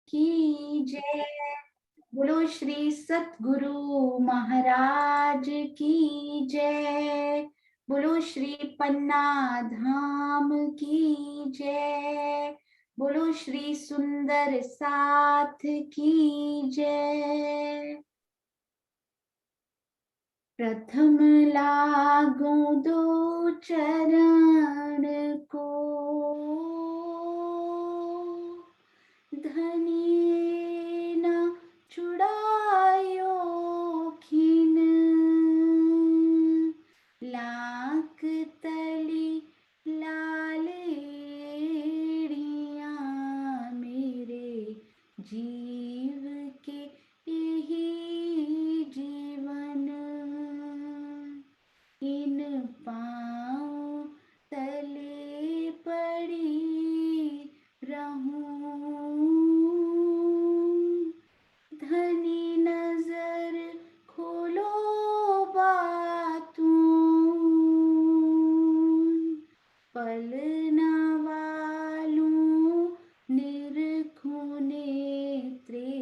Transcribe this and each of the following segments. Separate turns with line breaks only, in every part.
की जय। बोलो श्री सतगुरु महाराज की जय। बोलो श्री पन्ना धाम की जय। बोलो श्री सुंदर साथ की जय। प्रथम लागो दो चरण को, धनी न छुड़ायो खिन। लाख तली लालेड़िया मेरे जीव के यही जीवन। इन पाँव तले पड़ी रहूं, धनी नजर खोलो बातूं। पल न वालूं निरखूं नेत्रे,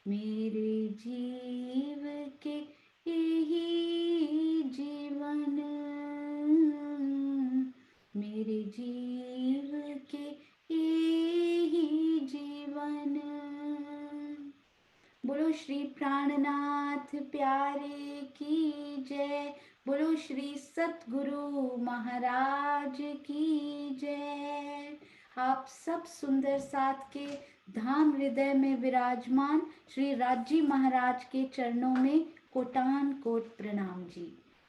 मेरे जीव के यही जीवन। मेरे जीव के यही जीवन। बोलो श्री प्राणनाथ प्यारे की जय। बोलो श्री सतगुरु महाराज की जय। आप सब सुंदर साथ के धाम हृदय में विराजमान श्री राजी महाराज के चरणों में कोटान कोट प्रणाम जी।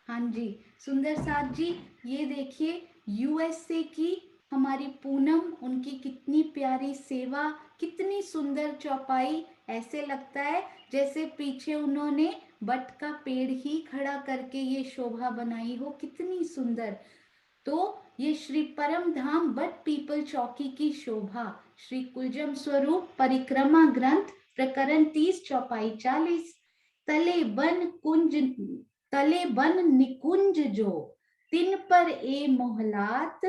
हाँ जी सुंदर साथ जी, ये देखिए यूएसए की हमारी पूनम, उनकी कितनी प्यारी सेवा, कितनी सुंदर चौपाई। ऐसे लगता है जैसे पीछे उन्होंने बट का पेड़ ही खड़ा करके ये शोभा बनाई हो, कितनी सुंदर। तो ये श्री परम धाम बट पीपल चौकी की शोभा, श्री कुलजम स्वरूप परिक्रमा ग्रंथ प्रकरण 30 चौपाई 40। तले बन निकुंज जो, तिन पर ए मोहलात।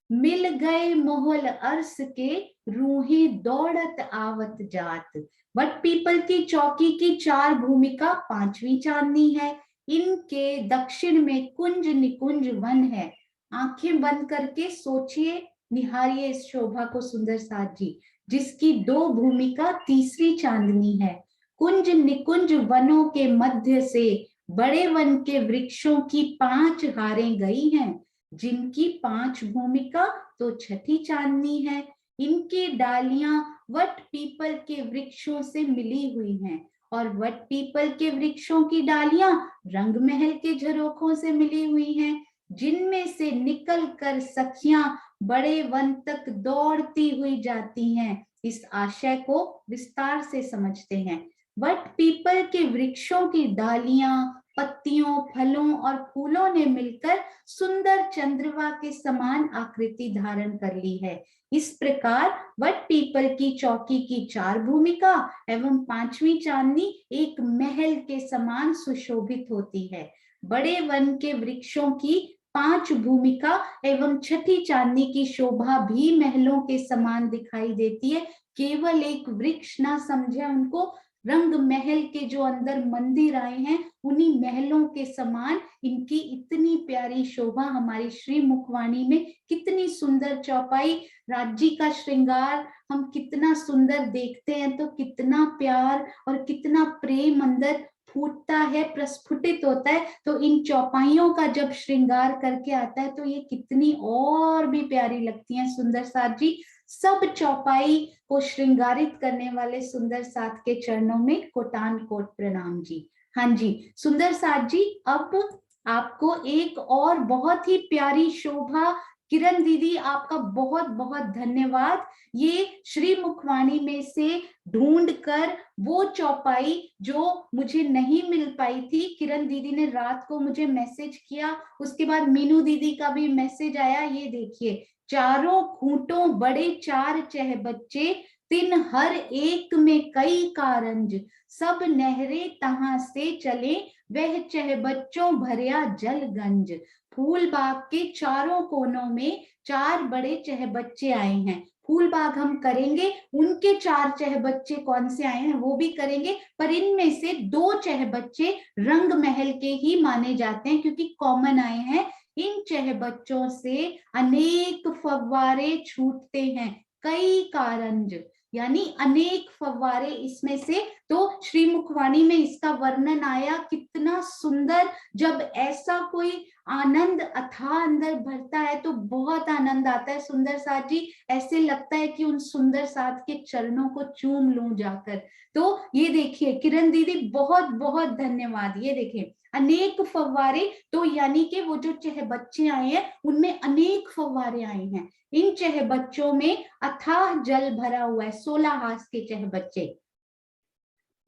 मिल गए मोहल अर्स के, रूहे दौड़त आवत जात। बट पीपल की चौकी की 4 भूमिका 5वीं चांदनी है। इनके दक्षिण में कुंज निकुंज वन है। आंखें बंद करके सोचिए, निहारिए इस शोभा को सुंदर साथ जी, जिसकी 2 भूमिका 3री चांदनी है। कुंज निकुंज वनों के मध्य से बड़े वन के वृक्षों की 5 हारें गई हैं, जिनकी 5 भूमिका तो 6ठी चांदनी है। इनकी डालियां वट पीपल के वृक्षों से मिली हुई हैं, और वट पीपल के वृक्षों की डालियां रंग महल के झरोखों से मिली हुई हैं, जिनमें से निकल कर सखियां बड़े वन तक दौड़ती हुई जाती हैं। इस आशय को विस्तार से समझते हैं। वट पीपल के वृक्षों की डालियां, पत्तियों, फलों और फूलों ने मिलकर सुंदर चंद्रमा के समान आकृति धारण कर ली है। इस प्रकार वट पीपल की चौकी की 4 भूमिका एवं 5वीं चांदनी एक महल के समान सुशोभित होती है। बड़े वन के वृक्षों की 5 भूमिका एवं 6ठी चांदनी की शोभा भी महलों के समान दिखाई देती है। केवल एक वृक्ष ना समझे उनको, रंग महल के जो अंदर मंदिर आए हैं उन्हीं महलों के समान इनकी इतनी प्यारी शोभा। हमारी श्री मुखवाणी में कितनी सुंदर चौपाई, राज्य का श्रृंगार हम कितना सुंदर देखते हैं तो कितना प्यार और कितना प्रेम अंदर फूटता है, प्रस्फुटित होता है। तो इन चौपाइयों का जब श्रृंगार करके आता है तो ये कितनी और भी प्यारी लगती हैं सुंदर साथ जी। सब चौपाई को श्रृंगारित करने वाले सुंदर साथ के चरणों में कोटान कोट प्रणाम जी। हाँ जी सुंदर साथ जी, अब आपको एक और बहुत ही प्यारी शोभा, किरण दीदी आपका बहुत बहुत धन्यवाद। ये श्री मुखवाणी में से ढूंढ कर वो चौपाई जो मुझे नहीं मिल पाई थी, किरण दीदी ने रात को मुझे मैसेज किया, उसके बाद मीनू दीदी का भी मैसेज आया। ये देखिए, चारों खूंटों बड़े 4 चह बच्चे, तिन हर एक में कई कारंज। सब नहरे तहां से चले, वह चह बच्चों भरिया जल गंज। फूल बाग के चारों कोनों में 4 बड़े चह बच्चे आए हैं। फूल बाग हम करेंगे, उनके 4 चहबच्चे कौन से आए हैं वो भी करेंगे, पर इनमें से 2 चहबच्चे रंग महल के ही माने जाते हैं क्योंकि कॉमन आए हैं। इन चहबच्चों से अनेक फव्वारे छूटते हैं, कई कारंज, यानी अनेक फव्वारे इसमें से। तो श्री मुखवाणी में इसका वर्णन आया, कितना सुंदर, जब ऐसा कोई आनंद अथाह अंदर भरता है तो बहुत आनंद आता है। सुंदर साथ जी, ऐसे लगता है कि उन सुंदर साथ के चरणों को चूम लूं जाकर। तो ये देखिए किरण दीदी, बहुत बहुत धन्यवाद। ये देखिए अनेक फव्वारे, तो यानी कि वो जो चहबच्चे आए हैं उनमें अनेक फव्वारे आए हैं। इन चहबच्चों में अथाह जल भरा हुआ है, 16 हाथ के चहबच्चे।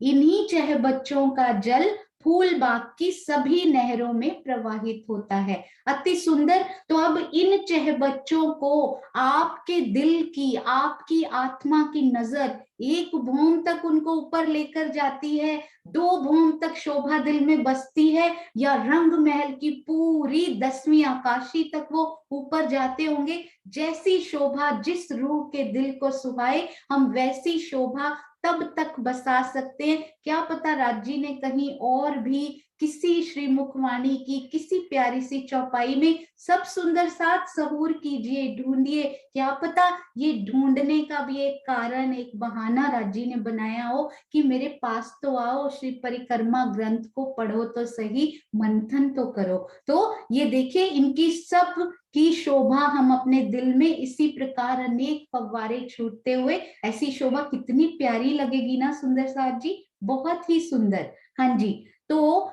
इन्हीं चहबच्चों का जल फूल बाग की सभी नहरों में प्रवाहित होता है। अति सुंदर। तो अब इन चहबच्चों को आपके दिल की, आपकी आत्मा की नजर 1 भौम तक उनको ऊपर लेकर जाती है, 2 भौम तक शोभा दिल में बसती है, या रंग महल की पूरी 10वीं आकाशी तक वो ऊपर जाते होंगे। जैसी शोभा जिस रूह के दिल को सुहाए, हम वैसी शोभा तब तक बसा सकते हैं। क्या पता राजी ने कहीं और भी किसी श्री मुखवाणी की किसी प्यारी सी चौपाई में सब सुंदर साथ सहूर कीजिए, ढूंढिए। क्या पता ये ढूंढने का भी एक कारण, एक बहाना राजी ने बनाया हो कि मेरे पास तो आओ, श्री परिक्रमा ग्रंथ को पढ़ो तो सही, मंथन तो करो। तो ये देखिए इनकी सब की शोभा हम अपने दिल में इसी प्रकार अनेक फव्वारे छूटते हुए, ऐसी शोभा कितनी प्यारी लगेगी ना सुंदर साथ जी, बहुत ही सुंदर। हाँ जी। तो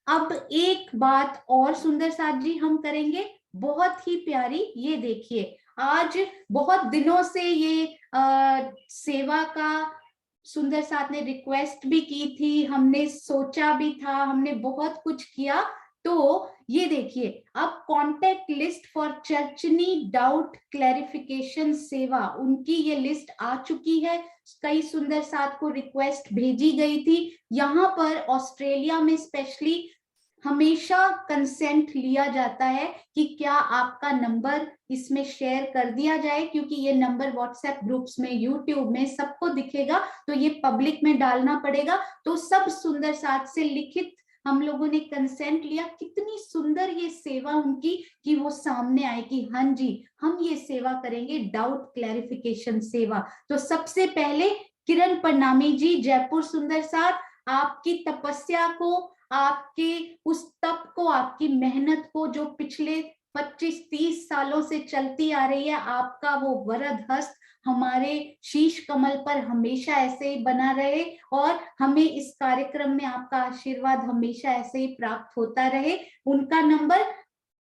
अब एक बात और सुंदर साथ जी हम करेंगे, बहुत ही प्यारी। ये देखिए आज बहुत दिनों से ये सेवा का सुंदर साथ ने रिक्वेस्ट भी की थी, हमने सोचा भी था, हमने बहुत कुछ किया। तो ये देखिए अब कॉन्टेक्ट लिस्ट फॉर चर्चनी डाउट क्लैरिफिकेशन सेवा, उनकी ये लिस्ट आ चुकी है। कई सुंदर साथ को रिक्वेस्ट भेजी गई थी। यहाँ पर ऑस्ट्रेलिया में स्पेशली हमेशा कंसेंट लिया जाता है कि क्या आपका नंबर इसमें शेयर कर दिया जाए, क्योंकि ये नंबर व्हाट्सएप ग्रुप्स में, यूट्यूब में सबको दिखेगा, तो ये पब्लिक में डालना पड़ेगा। तो सब सुंदर साथ से लिखित हम लोगों ने कंसेंट लिया। कितनी सुंदर ये सेवा उनकी कि वो सामने आए कि हाँ जी हम ये सेवा करेंगे, डाउट क्लैरिफिकेशन सेवा। तो सबसे पहले किरण परनामी जी, जयपुर सुंदर साथ, आपकी तपस्या को, आपके उस तप को, आपकी मेहनत को जो पिछले 25-30 सालों से चलती आ रही है, आपका वो वरद हस्त हमारे शीश कमल पर हमेशा ऐसे ही बना रहे और हमें इस कार्यक्रम में आपका आशीर्वाद हमेशा ऐसे ही प्राप्त होता रहे। उनका नंबर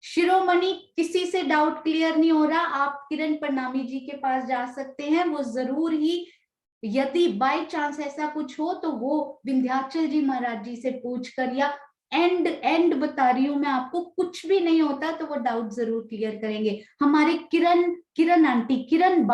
शिरोमणि, किसी से डाउट क्लियर नहीं हो रहा, आप किरण परनामी जी के पास जा सकते हैं। वो जरूर ही, यदि बाय चांस ऐसा कुछ हो तो वो विंध्याचल जी महाराज जी से पूछकर, या एंड बता रही हूं मैं आपको, कुछ भी नहीं होता तो वो डाउट जरूर क्लियर करेंगे। हमारे किरण आंटी, किरण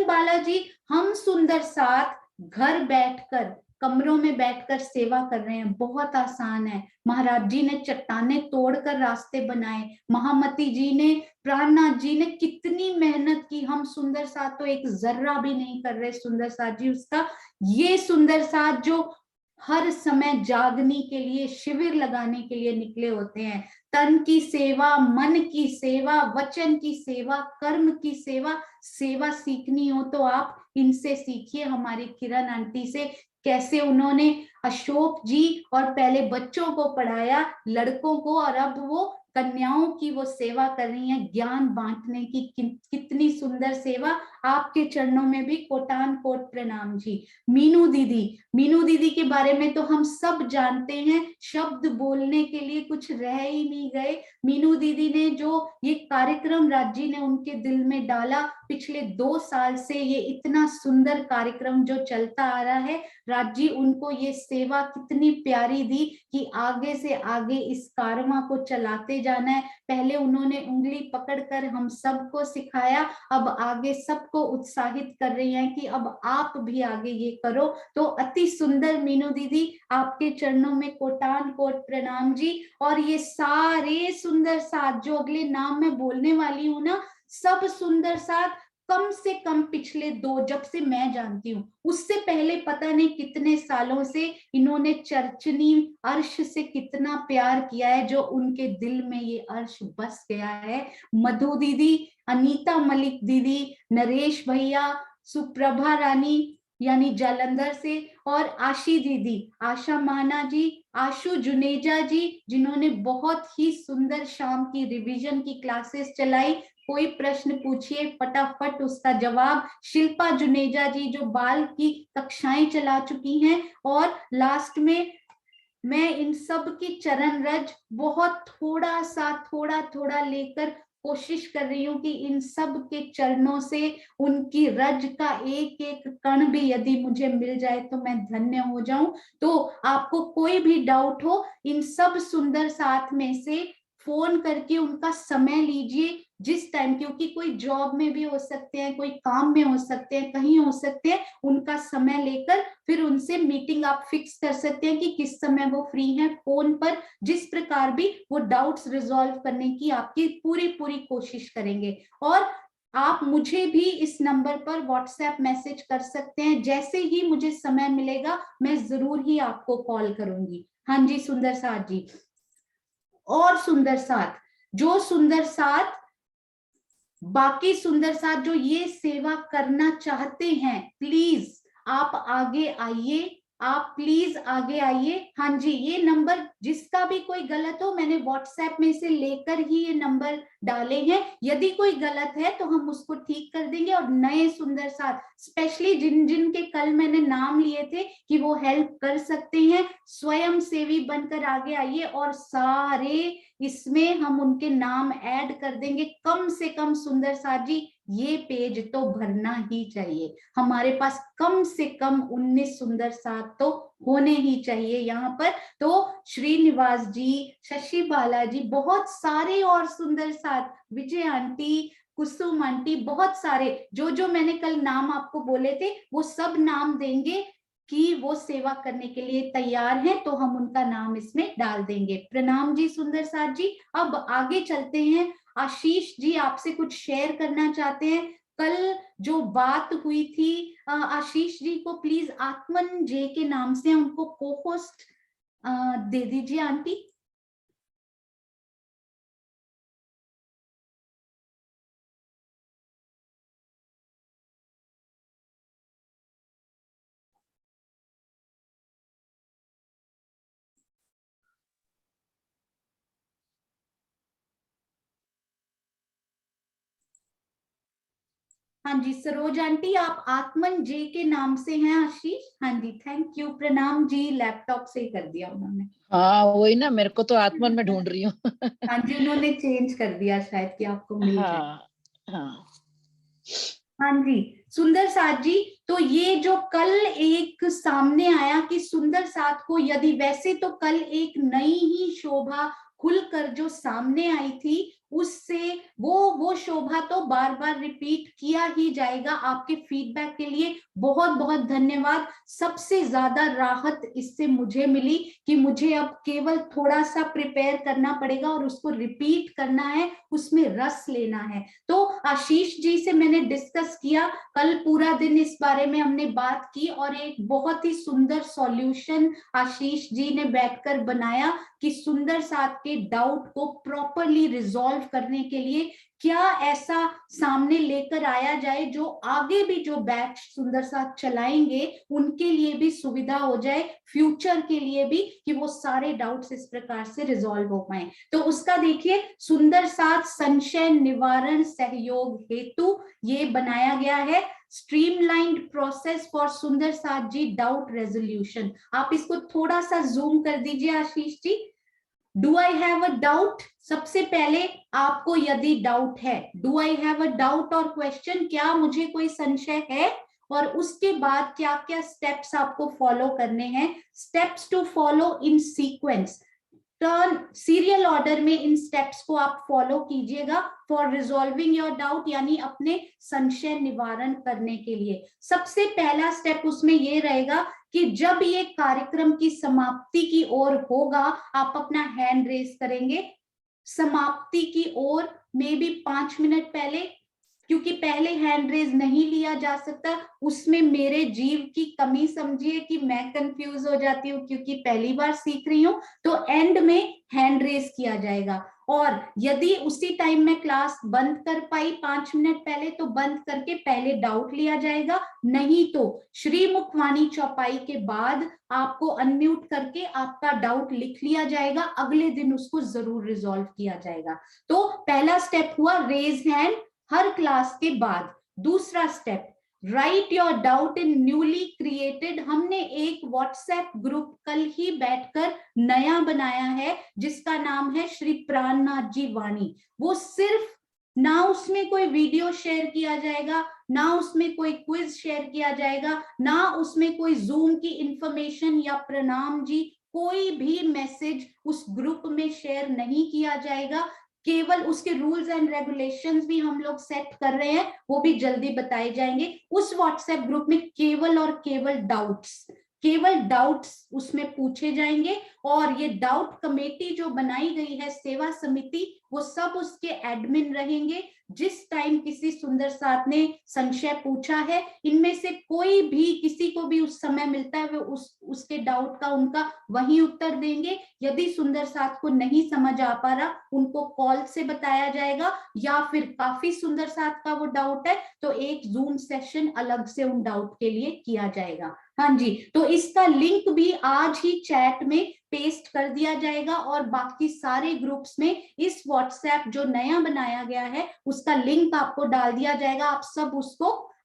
बालाजी, हम सुंदर साथ घर बैठकर, कमरों में बैठकर सेवा कर रहे हैं। बहुत आसान है। महाराज जी ने चट्टाने तोड़कर रास्ते बनाए, महामती जी ने, प्राणनाथ जी ने कितनी मेहनत की। हम सुंदर साथ तो एक जर्रा भी नहीं कर रहे सुंदर साथ जी उसका। ये सुंदर साथ जो हर समय जागने के लिए, शिविर लगाने के लिए निकले होते हैं, तन की सेवा, मन की सेवा, वचन की सेवा, कर्म की सेवा, सेवा सीखनी हो तो आप इनसे सीखिए, हमारी किरण आंटी से। कैसे उन्होंने अशोक जी और पहले बच्चों को पढ़ाया, लड़कों को, और अब वो कन्याओं की वो सेवा कर रही हैं, ज्ञान बांटने की। कितनी सुंदर सेवा। आपके चरणों में भी कोटान कोट प्रणाम जी। मीनू दीदी के बारे में तो हम सब जानते हैं, शब्द बोलने के लिए कुछ रह ही नहीं गए। मीनू दीदी ने जो ये कार्यक्रम राजी ने उनके दिल में डाला, पिछले 2 साल से ये इतना सुंदर कार्यक्रम जो चलता आ रहा है, राजी उनको ये सेवा कितनी प्यारी दी कि आगे से आगे इस कारवा को चलाते जाना है। पहले उन्होंने उंगली पकड़कर हम सबको सिखाया, अब आगे सबको उत्साहित कर रही हैं कि अब आप भी आगे ये करो। तो अति सुंदर मीनू दीदी, आपके चरणों में कोटान कोट प्रणाम जी। और ये सारे सुंदर साथ जो अगले नाम मैं बोलने वाली हूँ ना, सब सुंदर साथ कम से कम पिछले 2, जब से मैं जानती हूँ, उससे पहले पता नहीं कितने सालों से इन्होंने चरचनी अर्श से कितना प्यार किया है, जो उनके दिल में ये अर्श बस गया है। मधु दीदी, अनीता मलिक दीदी, नरेश भैया, सुप्रभा रानी यानी जालंधर से, और आशी दीदी, आशा माना जी, आशु जुनेजा जी, जिन्होंने बहुत ही सुंदर शाम की रिवीजन की क्लासेस चलाई। कोई प्रश्न पूछिए फटाफट उसका जवाब। शिल्पा जुनेजा जी, जो बाल की कक्षाएं चला चुकी हैं। और लास्ट में मैं इन सब की चरण रज बहुत थोड़ा थोड़ा लेकर कोशिश कर रही हूँ कि इन सब के चरणों से उनकी रज का एक एक कण भी यदि मुझे मिल जाए तो मैं धन्य हो जाऊं। तो आपको कोई भी डाउट हो, इन सब सुंदर साथ में से फोन करके उनका समय लीजिए जिस टाइम, क्योंकि कोई जॉब में भी हो सकते हैं, कोई काम में हो सकते हैं, कहीं हो सकते हैं, उनका समय लेकर फिर उनसे मीटिंग आप फिक्स कर सकते हैं कि किस समय वो फ्री हैं फोन पर। जिस प्रकार भी वो डाउट्स रिजॉल्व करने की आपकी पूरी पूरी कोशिश करेंगे। और आप मुझे भी इस नंबर पर व्हाट्सएप मैसेज कर सकते हैं, जैसे ही मुझे समय मिलेगा मैं जरूर ही आपको कॉल करूंगी। हाँ जी सुंदर साथ जी। और सुंदर साथ, जो सुंदर साथ, बाकी सुंदर साथ जो ये सेवा करना चाहते हैं, प्लीज आप आगे आइए, आप प्लीज आगे आइए। हाँ जी, ये नंबर जिसका भी कोई गलत हो, मैंने व्हाट्सएप में से लेकर ही ये नंबर डाले हैं। यदि कोई गलत है तो हम उसको ठीक कर देंगे। और नए सुंदर साथ, स्पेशली जिन जिन के कल मैंने नाम लिए थे कि वो हेल्प कर सकते हैं, स्वयं सेवी बनकर आगे आइए और सारे इसमें हम उनके नाम ऐड कर देंगे। कम से कम सुंदर साथ जी ये पेज तो भरना ही चाहिए। हमारे पास कम से कम 19 सुंदर साथ तो होने ही चाहिए यहाँ पर। तो श्रीनिवास जी, शशि बाला जी, बहुत सारे और सुंदर साथ, विजय आंटी, कुसुम आंटी, बहुत सारे जो जो मैंने कल नाम आपको बोले थे वो सब नाम देंगे कि वो सेवा करने के लिए तैयार हैं, तो हम उनका नाम इसमें डाल देंगे। प्रणाम जी सुंदर साथ जी। अब आगे चलते हैं। आशीष जी आपसे कुछ शेयर करना चाहते हैं। कल जो बात हुई थी, आशीष जी को प्लीज आत्मन जे के नाम से उनको को होस्ट दे दीजिए आंटी। हाँ जी सरोज आंटी, आप आत्मन जे के नाम से हैं आशीष। हाँ जी थैंक यू। प्रणाम जी, लैपटॉप से ही कर दिया उन्होंने।
हाँ वही ना, मेरे को तो आत्मन में ढूंढ रही हूँ।
हाँ जी उन्होंने चेंज कर दिया शायद कि आपको मिल जाए।
हाँ हाँ
हाँ जी सुंदर साथ जी, तो ये जो कल एक सामने आया कि सुंदर साथ को यदि, वैसे तो कल एक नई ही शोभा खुलकर जो सामने आई थी, उससे वो शोभा तो बार बार रिपीट किया ही जाएगा। आपके फीडबैक के लिए बहुत बहुत धन्यवाद। सबसे ज्यादा राहत इससे मुझे मिली कि मुझे अब केवल थोड़ा सा प्रिपेयर करना पड़ेगा और उसको रिपीट करना है, उसमें रस लेना है। तो आशीष जी से मैंने डिस्कस किया, कल पूरा दिन इस बारे में हमने बात की और एक बहुत ही सुंदर सॉल्यूशन आशीष जी ने बैठकर बनाया कि सुंदर साथ के डाउट को प्रॉपरली रिजॉल्व करने के लिए क्या ऐसा सामने लेकर आया जाए जो आगे भी जो बैच सुंदर साथ चलाएंगे उनके लिए भी सुविधा हो जाए, फ्यूचर के लिए भी, कि वो सारे डाउट्स इस प्रकार से रिजॉल्व हो पाए। तो उसका देखिए, सुंदर साथ संशय निवारण सहयोग हेतु ये बनाया गया है, स्ट्रीमलाइंड प्रोसेस फॉर सुंदर साथ जी डाउट रेजोल्यूशन। आप इसको थोड़ा सा जूम कर दीजिए Ashish ji. Do I have a doubt, सबसे पहले आपको यदि डाउट है, do I have a doubt और क्वेश्चन, क्या मुझे कोई संशय है, और उसके बाद क्या क्या स्टेप्स आपको फॉलो करने हैं, steps to follow in sequence, turn serial order में इन स्टेप्स को आप फॉलो कीजिएगा फॉर रिजॉल्विंग योर डाउट, यानी अपने संशय निवारण करने के लिए। सबसे पहला स्टेप उसमें ये रहेगा कि जब ये कार्यक्रम की समाप्ति की ओर होगा, आप अपना हैंड रेस करेंगे समाप्ति की ओर, मे बी 5 मिनट पहले, क्योंकि पहले हैंड रेज नहीं लिया जा सकता, उसमें मेरे जीव की कमी समझिए कि मैं कंफ्यूज हो जाती हूँ क्योंकि पहली बार सीख रही हूँ। तो एंड में हैंड रेज किया जाएगा, और यदि उसी टाइम में क्लास बंद कर पाई 5 मिनट पहले तो बंद करके पहले डाउट लिया जाएगा, नहीं तो श्री मुखवाणी चौपाई के बाद आपको अनम्यूट करके आपका डाउट लिख लिया जाएगा, अगले दिन उसको जरूर रिजॉल्व किया जाएगा। तो पहला स्टेप हुआ रेज हैंड हर क्लास के बाद। दूसरा step, right your doubt in newly created, हमने एक व्हाट्सएप ग्रुप कल ही बैठकर नया बनाया है जिसका नाम है श्री प्राणनाथ जी वाणी। वो सिर्फ, ना उसमें कोई वीडियो शेयर किया जाएगा, ना उसमें कोई क्विज शेयर किया जाएगा, ना उसमें कोई जूम की इंफॉर्मेशन या प्रणाम जी कोई भी मैसेज उस ग्रुप में शेयर नहीं किया जाएगा। केवल उसके रूल्स एंड रेगुलेशंस भी हम लोग सेट कर रहे हैं, वो भी जल्दी बताए जाएंगे। उस व्हाट्सएप ग्रुप में केवल और केवल डाउट्स उसमें पूछे जाएंगे, और ये डाउट कमेटी जो बनाई गई है सेवा समिति, वो सब उसके एडमिन रहेंगे। जिस टाइम किसी सुंदर साथ ने संशय पूछा है, इनमें से कोई भी किसी को भी उस समय मिलता है वो उसके डाउट का उनका वही उत्तर देंगे। यदि सुंदर साथ को नहीं समझ आ पा रहा, उनको कॉल से बताया जाएगा, या फिर काफी सुंदर साथ का वो डाउट है तो एक जूम सेशन अलग से उन डाउट के लिए किया जाएगा। हाँ जी, तो इसका लिंक भी आज ही चैट में पेस्ट कर दिया जाएगा, और बाकी सारे ग्रुप्स में इस व्हाट्सएप जो नया बनाया गया है उसका लिंक आपको डाल दिया जाएगा।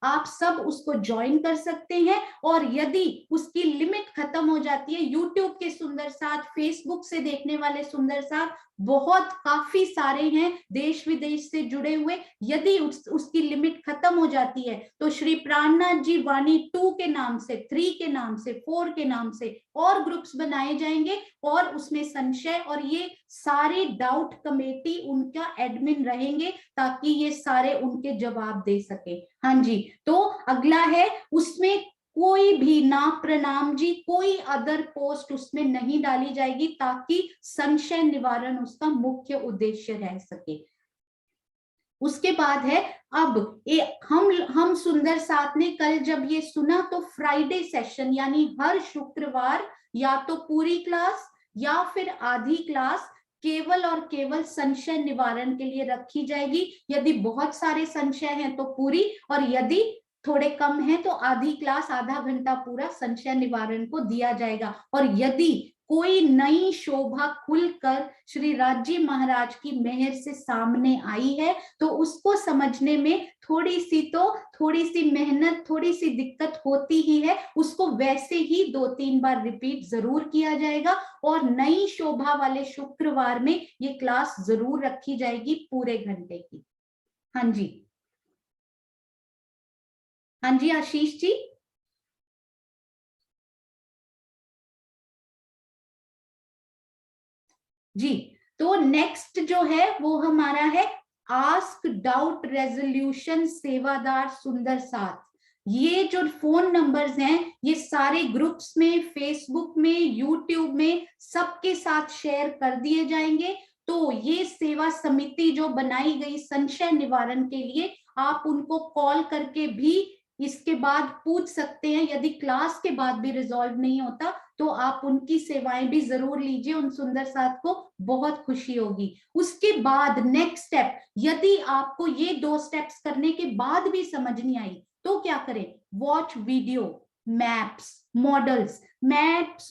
आप सब उसको ज्वाइन कर सकते हैं। और यदि उसकी लिमिट खत्म हो जाती है, यूट्यूब के सुंदर साथ, फेसबुक से देखने वाले सुंदर साथ बहुत काफी सारे हैं देश विदेश से जुड़े हुए, यदि उसकी लिमिट खत्म हो जाती है तो श्री प्राणनाथ जी वाणी 2 के नाम से, 3 के नाम से, 4 के नाम से और ग्रुप्स बनाए जाएंगे, और उसमें संशय और ये सारे डाउट कमेटी उनका एडमिन रहेंगे ताकि ये सारे उनके जवाब दे सके। हाँ जी, तो अगला है, उसमें कोई भी ना प्रणाम जी, कोई अदर पोस्ट उसमें नहीं डाली जाएगी ताकि संशय निवारण उसका मुख्य उद्देश्य रह सके। उसके बाद है, अब हम सुंदर साथ ने कल जब ये सुना तो फ्राइडे सेशन यानी हर शुक्रवार या तो पूरी क्लास या फिर आधी क्लास केवल और केवल संशय निवारण के लिए रखी जाएगी। यदि बहुत सारे संशय हैं तो पूरी, और यदि थोड़े कम है तो आधी क्लास, आधा घंटा पूरा संशय निवारण को दिया जाएगा। और यदि कोई नई शोभा खुलकर श्री राज्य महाराज की मेहर से सामने आई है तो उसको समझने में थोड़ी सी मेहनत, थोड़ी सी दिक्कत होती ही है, उसको वैसे ही 2-3 बार रिपीट जरूर किया जाएगा। और नई शोभा वाले शुक्रवार में ये क्लास जरूर रखी जाएगी पूरे घंटे की। हाँ जी, हाँ जी आशीष जी। जी, तो नेक्स्ट जो है वो हमारा है आस्क डाउट रेजोल्यूशन सेवादार सुंदर साथ। ये जो फोन नंबर्स हैं ये सारे ग्रुप्स में, फेसबुक में, यूट्यूब में सबके साथ शेयर कर दिए जाएंगे। तो ये सेवा समिति जो बनाई गई संशय निवारण के लिए, आप उनको कॉल करके भी इसके बाद पूछ सकते हैं। यदि क्लास के बाद भी रिजॉल्व नहीं होता तो आप उनकी सेवाएं भी जरूर लीजिए, उन सुंदर साथ को बहुत खुशी होगी। उसके बाद नेक्स्ट स्टेप, यदि आपको ये 2 स्टेप्स करने के बाद भी समझ नहीं आई तो क्या करें, वॉच वीडियो, मैप्स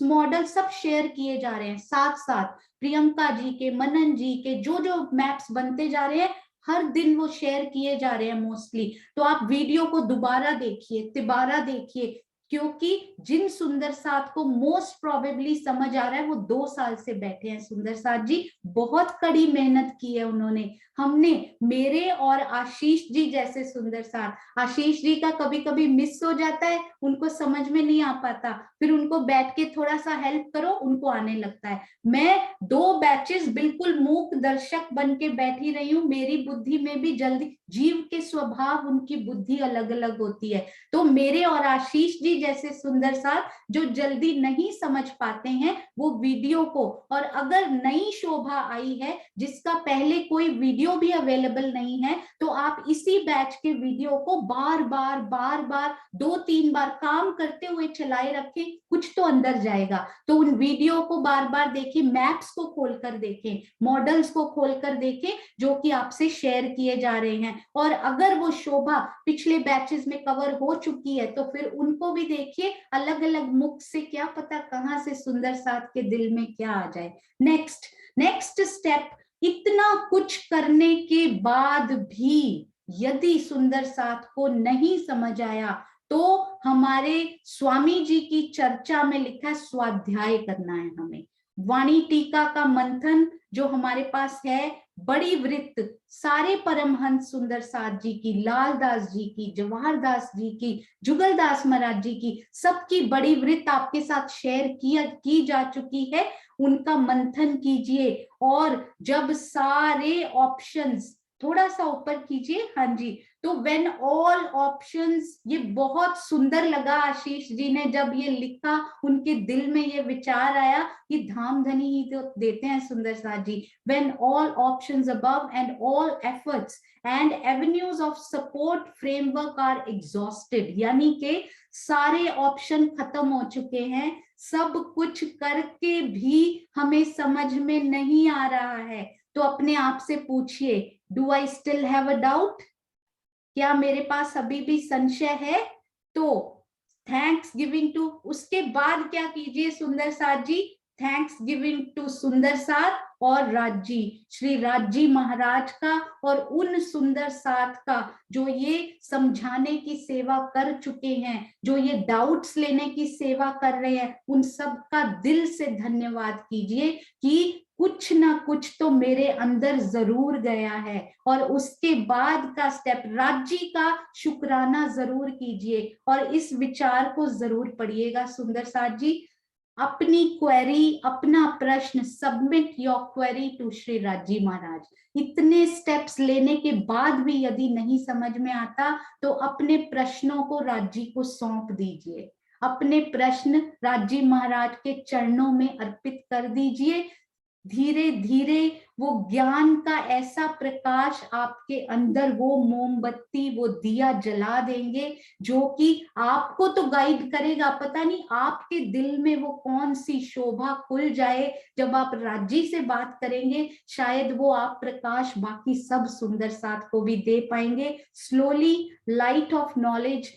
मॉडल सब शेयर किए जा रहे हैं साथ साथ। प्रियंका जी के, मनन जी के जो जो मैप्स बनते जा रहे हैं हर दिन वो शेयर किए जा रहे हैं मोस्टली। तो आप वीडियो को दोबारा देखिए, तिबारा देखिए, क्योंकि जिन सुंदर साथ को मोस्ट प्रोबेबली समझ आ रहा है वो 2 साल से बैठे हैं सुंदर साथ जी, बहुत कड़ी मेहनत की है उन्होंने। हमने, मेरे और आशीष जी जैसे सुंदर साथ, आशीष जी का कभी कभी मिस हो जाता है, उनको समझ में नहीं आ पाता, फिर उनको बैठ के थोड़ा सा हेल्प करो उनको आने लगता है। मैं 2 बैचेस बिल्कुल मूक दर्शक बन के बैठी रही हूँ, मेरी बुद्धि में भी जल्दी जीव के स्वभाव, उनकी बुद्धि अलग अलग होती है। तो मेरे और आशीष जी जैसे सुंदर साथ जो जल्दी नहीं समझ पाते हैं वो वीडियो को, और अगर नई शोभा आई है जिसका पहले कोई वीडियो भी अवेलेबल नहीं है, तो आप इसी बैच के वीडियो को बार बार 2-3 बार काम करते हुए चलाए रखें, कुछ तो अंदर जाएगा। तो उन वीडियो को बार बार देखें, मैप्स को खोलकर देखें, मॉडल्स को खोलकर देखें जो कि आपसे शेयर किए जा रहे हैं। और अगर वो शोभा पिछले बैचेस में कवर हो चुकी है तो फिर उनको भी देखिए, अलग अलग मुख से, क्या पता कहां से सुंदर साथ के दिल में क्या आ जाए। नेक्स्ट स्टेप, इतना कुछ करने के बाद भी यदि सुंदर साथ को नहीं समझ आया तो हमारे स्वामी जी की चर्चा में लिखा है स्वाध्याय करना है हमें। वाणी टीका का मंथन जो हमारे पास है, बड़ी वृत्त सारे परमहंस सुंदर साथ जी की, लालदास जी की, जवाहर दास जी की, जुगलदास महाराज जी की, सबकी बड़ी वृत्त आपके साथ शेयर की जा चुकी है। उनका मंथन कीजिए, और जब सारे ऑप्शंस, थोड़ा सा ऊपर कीजिए, हाँ जी, तो व्हेन ऑल ऑप्शंस, ये बहुत सुंदर लगा आशीष जी ने जब ये लिखा, उनके दिल में ये विचार आया कि धाम धनी ही तो देते हैं Sundar Sath ji. When all options above and all efforts and avenues of support framework are exhausted, यानी के सारे ऑप्शन खत्म हो चुके हैं, सब कुछ करके भी हमें समझ में नहीं आ रहा है, तो अपने आप से पूछिए, do I still have a doubt? क्या मेरे पास अभी भी संशय है? तो थैंक्स गिविंग टू, उसके बाद क्या कीजिए सुंदर साथ जी, थैंक्स गिविंग टू सुंदर साथ और राजी, श्री राजी महाराज का और उन सुंदर साथ का जो ये समझाने की सेवा कर चुके हैं, जो ये डाउट्स लेने की सेवा कर रहे हैं, उन सब का दिल से धन्यवाद कीजिए कि कुछ ना कुछ तो मेरे अंदर जरूर गया है। और उसके बाद का स्टेप, राज्य का शुक्राना जरूर कीजिए और इस विचार को जरूर पढ़िएगा सुंदर साथ जी। अपनी क्वेरी, अपना प्रश्न, submit your query to Shri Raji Maharaj. इतने स्टेप्स लेने के बाद भी यदि नहीं समझ में आता तो अपने प्रश्नों को राजी को सौंप दीजिए, अपने प्रश्न राजी महाराज के चरणों में अर्पित कर दीजिए। धीरे धीरे वो ज्ञान का ऐसा प्रकाश आपके अंदर, वो मोमबत्ती, वो दिया जला देंगे जो कि आपको तो गाइड करेगा। पता नहीं आपके दिल में वो कौन सी शोभा खुल जाए, जब आप राजी से बात करेंगे शायद वो आप प्रकाश बाकी सब सुंदर साथ को भी दे पाएंगे। Slowly light of knowledge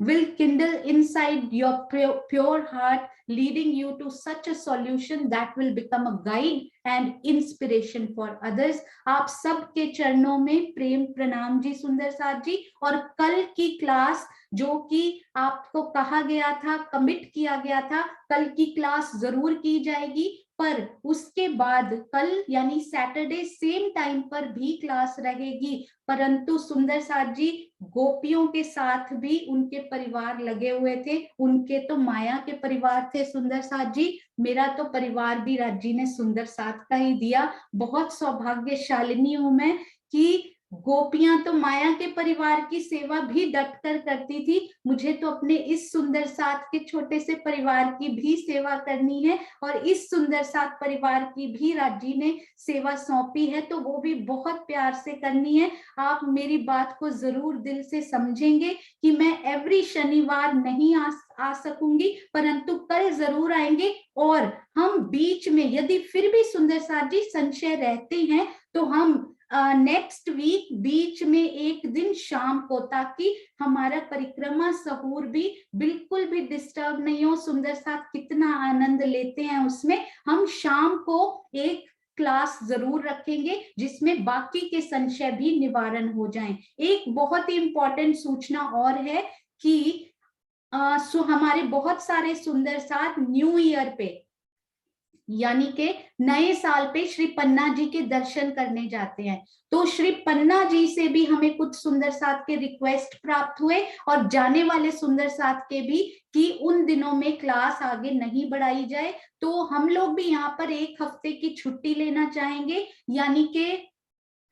will kindle inside your pure heart, leading you to such a solution that will become a guide and inspiration for others। आप सबके चरणों में प्रेम प्रणाम जी सुंदर साथ जी। और कल की क्लास जो कि आपको कहा गया था, कमिट किया गया था, कल की क्लास जरूर की जाएगी, पर उसके बाद कल यानी सैटरडे सेम टाइम पर भी क्लास रहेगी। परंतु सुंदर साथ जी गोपियों के साथ भी उनके परिवार लगे हुए थे, उनके तो माया के परिवार थे सुंदर साथ जी, मेरा तो परिवार भी राजी ने सुंदर साथ का ही दिया। बहुत सौभाग्यशालिनी हूं मैं कि गोपियां तो माया के परिवार की सेवा भी डट कर करती थी, मुझे तो अपने इस सुंदर साथ के छोटे से परिवार की भी सेवा करनी है, और इस सुंदर साथ परिवार की भी राजी ने सेवा सौंपी है, तो वो भी बहुत प्यार से करनी है। आप मेरी बात को जरूर दिल से समझेंगे कि मैं एवरी शनिवार नहीं आ सकूंगी, परंतु कल जरूर आएंगे। और हम बीच में यदि फिर भी सुंदर साथ जी संशय रहते हैं तो हम नेक्स्ट वीक बीच में एक दिन शाम को, ताकि हमारा परिक्रमा सहूर भी बिल्कुल भी डिस्टर्ब नहीं हो, सुंदर साथ कितना आनंद लेते हैं उसमें, हम शाम को एक क्लास जरूर रखेंगे जिसमें बाकी के संशय भी निवारण हो जाएं। एक बहुत ही इंपॉर्टेंट सूचना और है कि हमारे बहुत सारे सुंदर साथ न्यू ईयर पे यानी के नए साल पे श्री पन्ना जी के दर्शन करने जाते हैं, तो श्री पन्ना जी से भी हमें कुछ सुंदर साथ के रिक्वेस्ट प्राप्त हुए और जाने वाले सुंदर साथ के भी कि उन दिनों में क्लास आगे नहीं बढ़ाई जाए। तो हम लोग भी यहाँ पर एक हफ्ते की छुट्टी लेना चाहेंगे, यानी के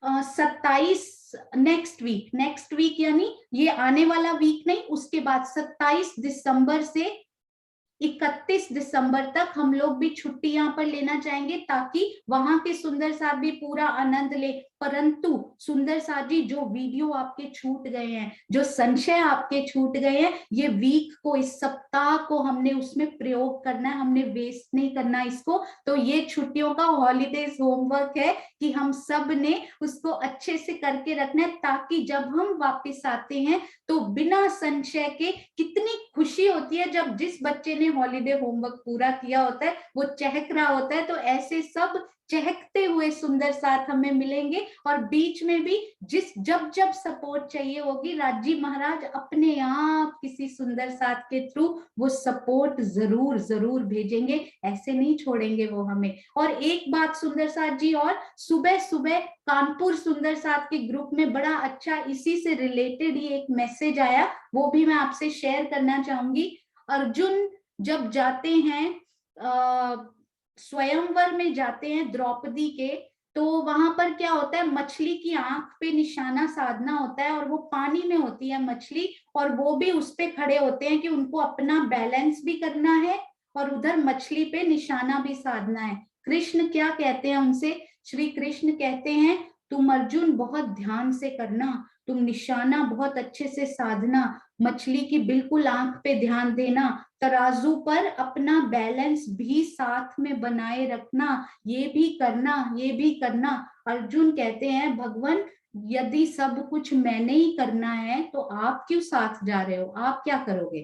27 नेक्स्ट वीक यानी ये आने वाला वीक नहीं, उसके बाद 27 दिसंबर से 31 दिसंबर तक हम लोग भी छुट्टी यहाँ पर लेना चाहेंगे, ताकि वहां के सुंदर साथ भी पूरा आनंद ले। परंतु सुंदर साथ जी, जो वीडियो आपके छूट गए हैं, जो संशय आपके छूट गए हैं, ये वीक को, इस सप्ताह को हमने उसमें प्रयोग करना है, हमने वेस्ट नहीं करना इसको। तो ये छुट्टियों का हॉलीडेज होमवर्क है कि हम सब ने उसको अच्छे से करके रखना है, ताकि जब हम वापस आते हैं तो बिना संशय के, कितनी खुशी होती है जब जिस बच्चे ने हॉलीडे होमवर्क पूरा किया होता है वो चहक रहा होता है, तो ऐसे सब चहकते हुए सुंदर साथ हमें मिलेंगे। और बीच में भी जब जब सपोर्ट चाहिए होगी, राजी महाराज अपने आप किसी सुंदर साथ के थ्रू वो सपोर्ट जरूर जरूर भेजेंगे, ऐसे नहीं छोड़ेंगे वो हमें। और एक बात सुंदर साथ जी, और सुबह सुबह कानपुर सुंदर साथ के ग्रुप में बड़ा अच्छा इसी से रिलेटेड ही एक मैसेज आया, वो भी मैं आपसे शेयर करना चाहूंगी। अर्जुन जब जाते हैं स्वयंवर में जाते हैं द्रौपदी के, तो वहां पर क्या होता है, मछली की आंख पे निशाना साधना होता है, और वो पानी में होती है मछली, और वो भी उस पे खड़े होते हैं कि उनको अपना बैलेंस भी करना है और उधर मछली पे निशाना भी साधना है। कृष्ण क्या कहते हैं उनसे, श्री कृष्ण कहते हैं, तुम अर्जुन बहुत ध्यान से करना, तुम निशाना बहुत अच्छे से साधना, मछली की बिल्कुल आंख पे ध्यान देना, तराजू पर अपना बैलेंस भी साथ में बनाए रखना, ये भी करना, ये भी करना। अर्जुन कहते हैं, भगवान यदि सब कुछ मैंने ही करना है तो आप क्यों साथ जा रहे हो, आप क्या करोगे।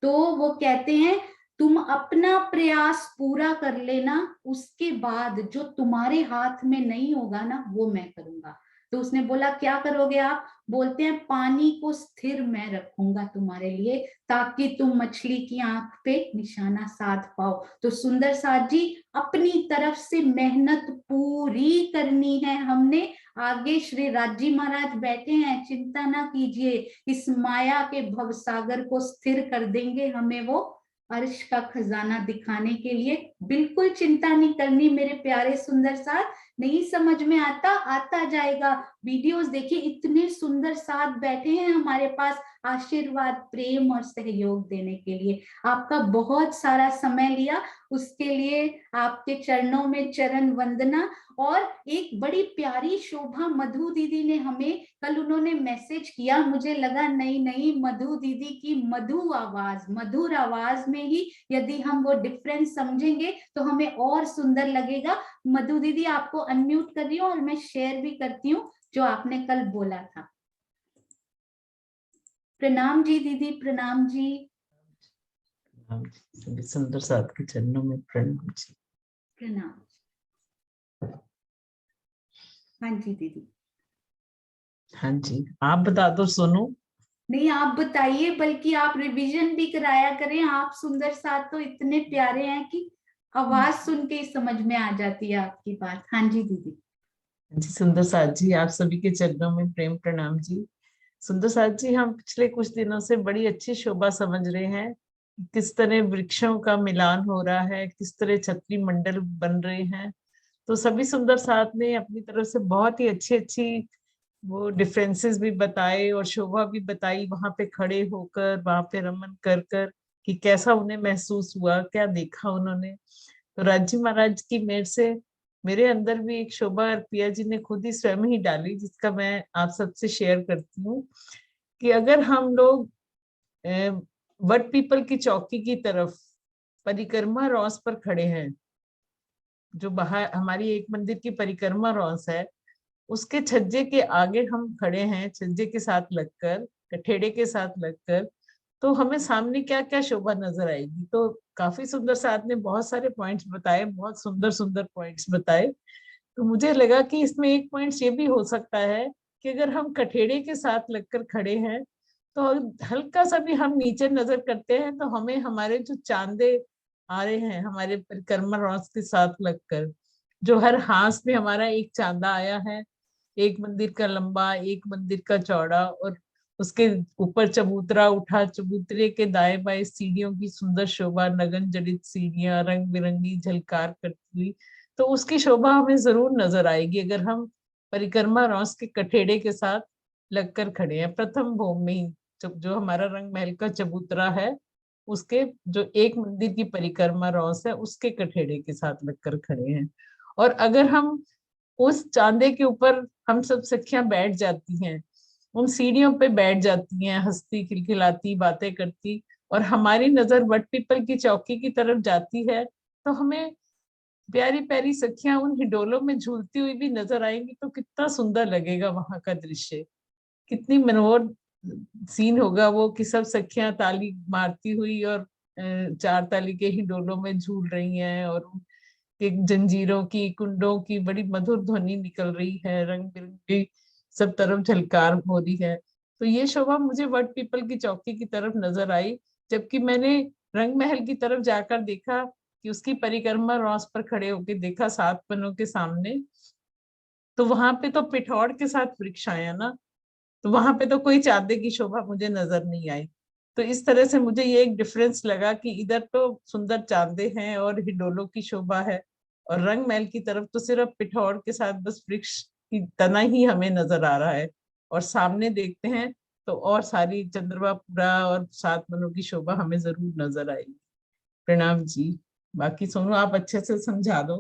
तो वो कहते हैं, तुम अपना प्रयास पूरा कर लेना, उसके बाद जो तुम्हारे हाथ में नहीं होगा ना वो मैं करूंगा। तो उसने बोला क्या करोगे आप, बोलते हैं पानी को स्थिर मैं रखूंगा तुम्हारे लिए, ताकि तुम मछली की आंख पे निशाना साध पाओ। तो सुंदर साथ जी, अपनी तरफ से मेहनत पूरी करनी है हमने। आगे श्री राजी महाराज बैठे हैं, चिंता ना कीजिए, इस माया के भवसागर को स्थिर कर देंगे हमें वो अर्श का खजाना दिखाने के लिए। बिल्कुल चिंता नहीं करनी मेरे प्यारे सुंदर साथ, नहीं समझ में आता जाएगा। वीडियोस देखिए, इतने सुंदर साथ बैठे हैं हमारे पास आशीर्वाद, प्रेम और सहयोग देने के लिए। आपका बहुत सारा समय लिया, उसके लिए आपके चरणों में चरण वंदना। और एक बड़ी प्यारी शोभा मधु दीदी ने हमें कल उन्होंने मैसेज किया, मुझे लगा नहीं नहीं, मधु दीदी की मधु आवाज, मधुर आवाज में ही यदि हम वो डिफरेंस समझेंगे तो हमें और सुंदर लगेगा। मधु दीदी आपको अनम्यूट कर रही हूँ और मैं शेयर भी करती हूँ जो आपने कल बोला था। प्रणाम जी दीदी, प्रणाम जी।
सभी सुंदर साथ के चरणों में प्रणाम जी।
प्रणाम। हाँ जी दीदी।
हाँ जी, आप बता दो सोनू।
नहीं आप बताइए, बल्कि आप रिवीजन भी कराया करें, आप सुंदर साथ तो इतने प्यारे हैं कि आवाज सुन के ही समझ में आ जाती है आपकी बात। हाँ जी दीदी।
जी सुंदर साथ जी, आप सभी के चरणों में प्रेम प्रणाम जी। सुंदर साथ जी, हम पिछले कुछ दिनों से बड़ी अच्छी शोभा समझ रहे हैं, किस तरह वृक्षों का मिलान हो रहा है, किस तरह छतरी मंडल बन रहे हैं। तो सभी सुंदर साथ ने अपनी तरफ से बहुत ही अच्छी अच्छी वो डिफरेंसेस भी बताए और शोभा भी बताई, वहां पे खड़े होकर, वहां पे रमन कर कर कि कैसा उन्हें महसूस हुआ, क्या देखा उन्होंने। तो राजी महाराज की मेहर से मेरे अंदर भी एक शोभा पिया जी ने खुद ही स्वयं ही डाली, जिसका मैं आप सबसे शेयर करती हूँ कि अगर हम लोग वट पीपल की चौकी की तरफ परिक्रमा रॉस पर खड़े हैं, जो बाहर हमारी एक मंदिर की परिक्रमा रॉस है, उसके छज्जे के आगे हम खड़े हैं, छज्जे के साथ लगकर, कठेड़े के साथ लगकर, तो हमें सामने क्या क्या शोभा नजर आएगी। तो काफी सुंदर साथ ने बहुत सारे पॉइंट्स बताए, बहुत सुंदर सुंदर पॉइंट्स बताए। तो मुझे लगा कि इसमें एक पॉइंट ये भी हो सकता है कि अगर हम कठेड़े के साथ लगकर खड़े हैं तो हल्का सा भी हम नीचे नजर करते हैं तो हमें हमारे जो चांदे आ रहे हैं हमारे परिक्रमा रॉस के साथ लगकर, जो हर हाथ में हमारा एक चांदा आया है, एक मंदिर का लंबा, एक मंदिर का चौड़ा, और उसके ऊपर चबूतरा उठा, चबूतरे के दाएं बाएं सीढ़ियों की सुंदर शोभा, नगन जड़ित सीढ़ियां रंग बिरंगी झलकार करती हुई, तो उसकी शोभा हमें जरूर नजर आएगी अगर हम परिक्रमा रॉस के कठेड़े के साथ लगकर खड़े हैं। प्रथम भोग में ही जो हमारा रंग महल का चबूतरा है, उसके जो एक मंदिर की परिक्रमा रॉस है, उसके कठेड़े के साथ लगकर खड़े हैं। और अगर हम उस चांदे के ऊपर हम सब सखियां बैठ जाती हैं, उन सीढ़ियों पे बैठ जाती हैं, हंसती खिलखिलाती बातें करती, और हमारी नजर वट पीपल की चौकी की तरफ जाती है, तो हमें प्यारी प्यारी सखियां उन हिडोलों में झूलती हुई भी नजर आएंगी, तो कितना सुंदर लगेगा वहां का दृश्य, कितनी मनोहर सीन होगा वो, कि सब सखियां ताली मारती हुई और चार ताली के हिडोलों में झूल रही हैं, और एक जंजीरों की कुंडों की बड़ी मधुर ध्वनि निकल रही है, रंग बिरंगी सब तरफ झलकार हो रही है। तो ये शोभा मुझे वट पीपल की चौकी की तरफ नजर आई। जबकि मैंने रंग महल की तरफ जाकर देखा कि उसकी परिक्रमा रॉस पर खड़े होकर देखा 7 वनों के सामने, तो वहां पे तो पिठौर के साथ वृक्ष आया ना, तो वहां पे तो कोई चांदे की शोभा मुझे नजर नहीं आई। तो इस तरह से मुझे ये एक डिफरेंस लगा कि इधर तो सुंदर चांदे हैं और हिडोलों की शोभा है, और रंग महल की तरफ तो सिर्फ पिठौर के साथ बस वृक्ष की तना ही हमें नजर आ रहा है। और सामने देखते हैं तो और सारी चंद्रमापुरा और 7 वनों की शोभा हमें जरूर नजर आएगी। प्रणाम जी। बाकी सुनो, आप अच्छे से समझा दो।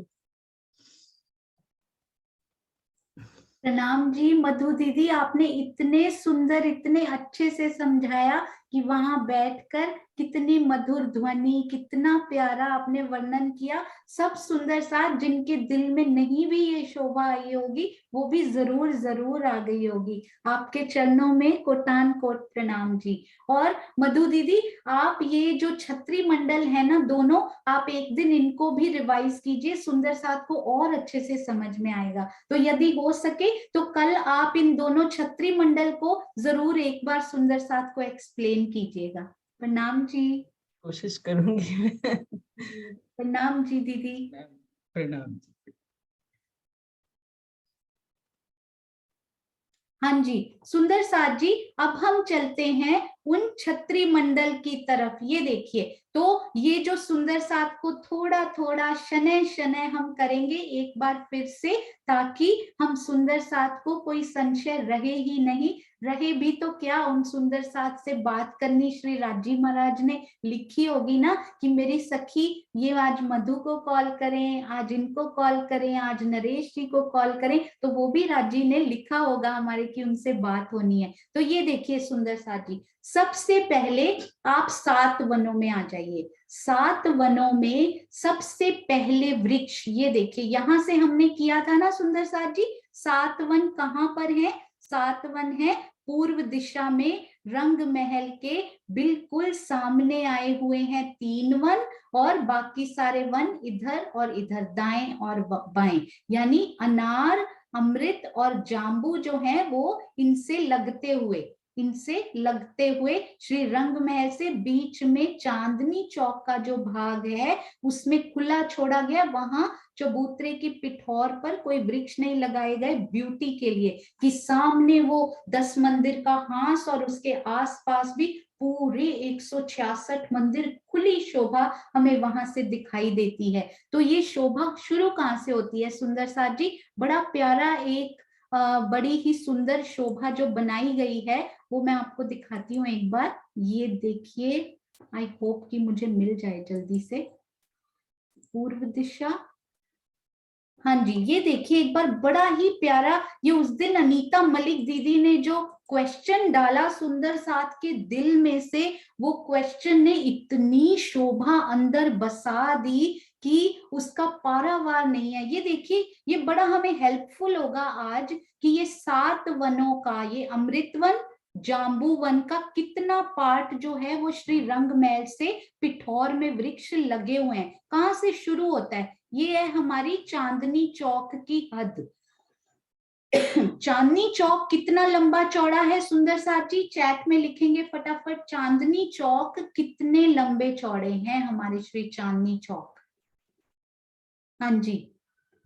प्रणाम जी मधु दीदी, आपने इतने सुंदर इतने अच्छे से समझाया कि वहां बैठकर कितनी मधुर ध्वनि, कितना प्यारा आपने वर्णन किया। सब सुंदर साथ जिनके दिल में नहीं भी ये शोभा आई होगी, वो भी जरूर जरूर आ गई होगी। आपके चरणों में कोटान कोट प्रणाम जी। और मधु दीदी, आप ये जो छत्री मंडल है ना दोनों, आप एक दिन इनको भी रिवाइज कीजिए, सुंदर साथ को और अच्छे से समझ में आएगा। तो यदि हो सके तो कल आप इन दोनों छत्री मंडल को जरूर एक बार सुंदर साथ को एक्सप्लेन कीजिएगा। प्रणाम जी।
कोशिश करूंगी।
प्रणाम जी दीदी।
प्रणाम जी।
हाँ जी सुंदर साथ जी, अब हम चलते हैं उन छत्री मंडल की तरफ। ये देखिए, तो ये जो सुंदर साथ को थोड़ा थोड़ा शनय शनय हम करेंगे एक बार फिर से, ताकि हम सुंदर साथ को कोई संशय रहे ही नहीं। रहे भी तो क्या, उन सुंदर साथ से बात करनी श्री राजी महाराज ने लिखी होगी ना कि मेरी सखी ये आज मधु को कॉल करें, आज इनको कॉल करें, आज नरेश जी को कॉल करें, तो वो भी राजी ने लिखा होगा हमारे कि उनसे बात होनी है। तो ये देखिए सुंदर साथ जी, सबसे पहले आप 7 वनों में आ जाइए। 7 वनों में सबसे पहले वृक्ष, ये देखिए यहां से हमने किया था ना सुंदर साथ जी। 7 वन कहाँ पर है? 7 वन है पूर्व दिशा में, रंग महल के बिल्कुल सामने आए हुए हैं 3 वन, और बाकी सारे वन इधर और इधर, दाएं और बाएं, यानी अनार, अमृत और जांबू जो है वो इनसे लगते हुए श्री रंग महल से बीच में चांदनी चौक का जो भाग है उसमें खुला छोड़ा गया। वहां चबूतरे की पिठौर पर कोई वृक्ष नहीं लगाए गए, ब्यूटी के लिए, कि सामने वो 10 मंदिर का हांस और उसके आसपास भी पूरे 166 मंदिर, खुली शोभा हमें वहां से दिखाई देती है। तो ये शोभा शुरू कहाँ से होती है सुंदर साथ जी? बड़ा प्यारा एक बड़ी ही सुंदर शोभा जो बनाई गई है वो मैं आपको दिखाती हूँ एक बार। ये देखिए, आई होप कि मुझे मिल जाए जल्दी से। पूर्व दिशा, हाँ जी, ये देखिए एक बार, बड़ा ही प्यारा। ये उस दिन अनीता मलिक दीदी ने जो क्वेश्चन डाला सुंदर साथ के दिल में से, वो क्वेश्चन ने इतनी शोभा अंदर बसा दी कि उसका पारावार नहीं है। ये देखिए, ये बड़ा हमें हेल्पफुल होगा आज कि ये 7 वनों का, ये अमृत वन, जाम्बू वन का कितना पार्ट जो है वो श्री रंग महल से पिठौर में वृक्ष लगे हुए हैं। कहाँ से शुरू होता है? ये है हमारी चांदनी चौक की हद। चांदनी चौक कितना लंबा चौड़ा है सुंदर साथ जी? चैट में लिखेंगे फटाफट, चांदनी चौक कितने लंबे चौड़े हैं हमारे श्री चांदनी चौक? हाँ जी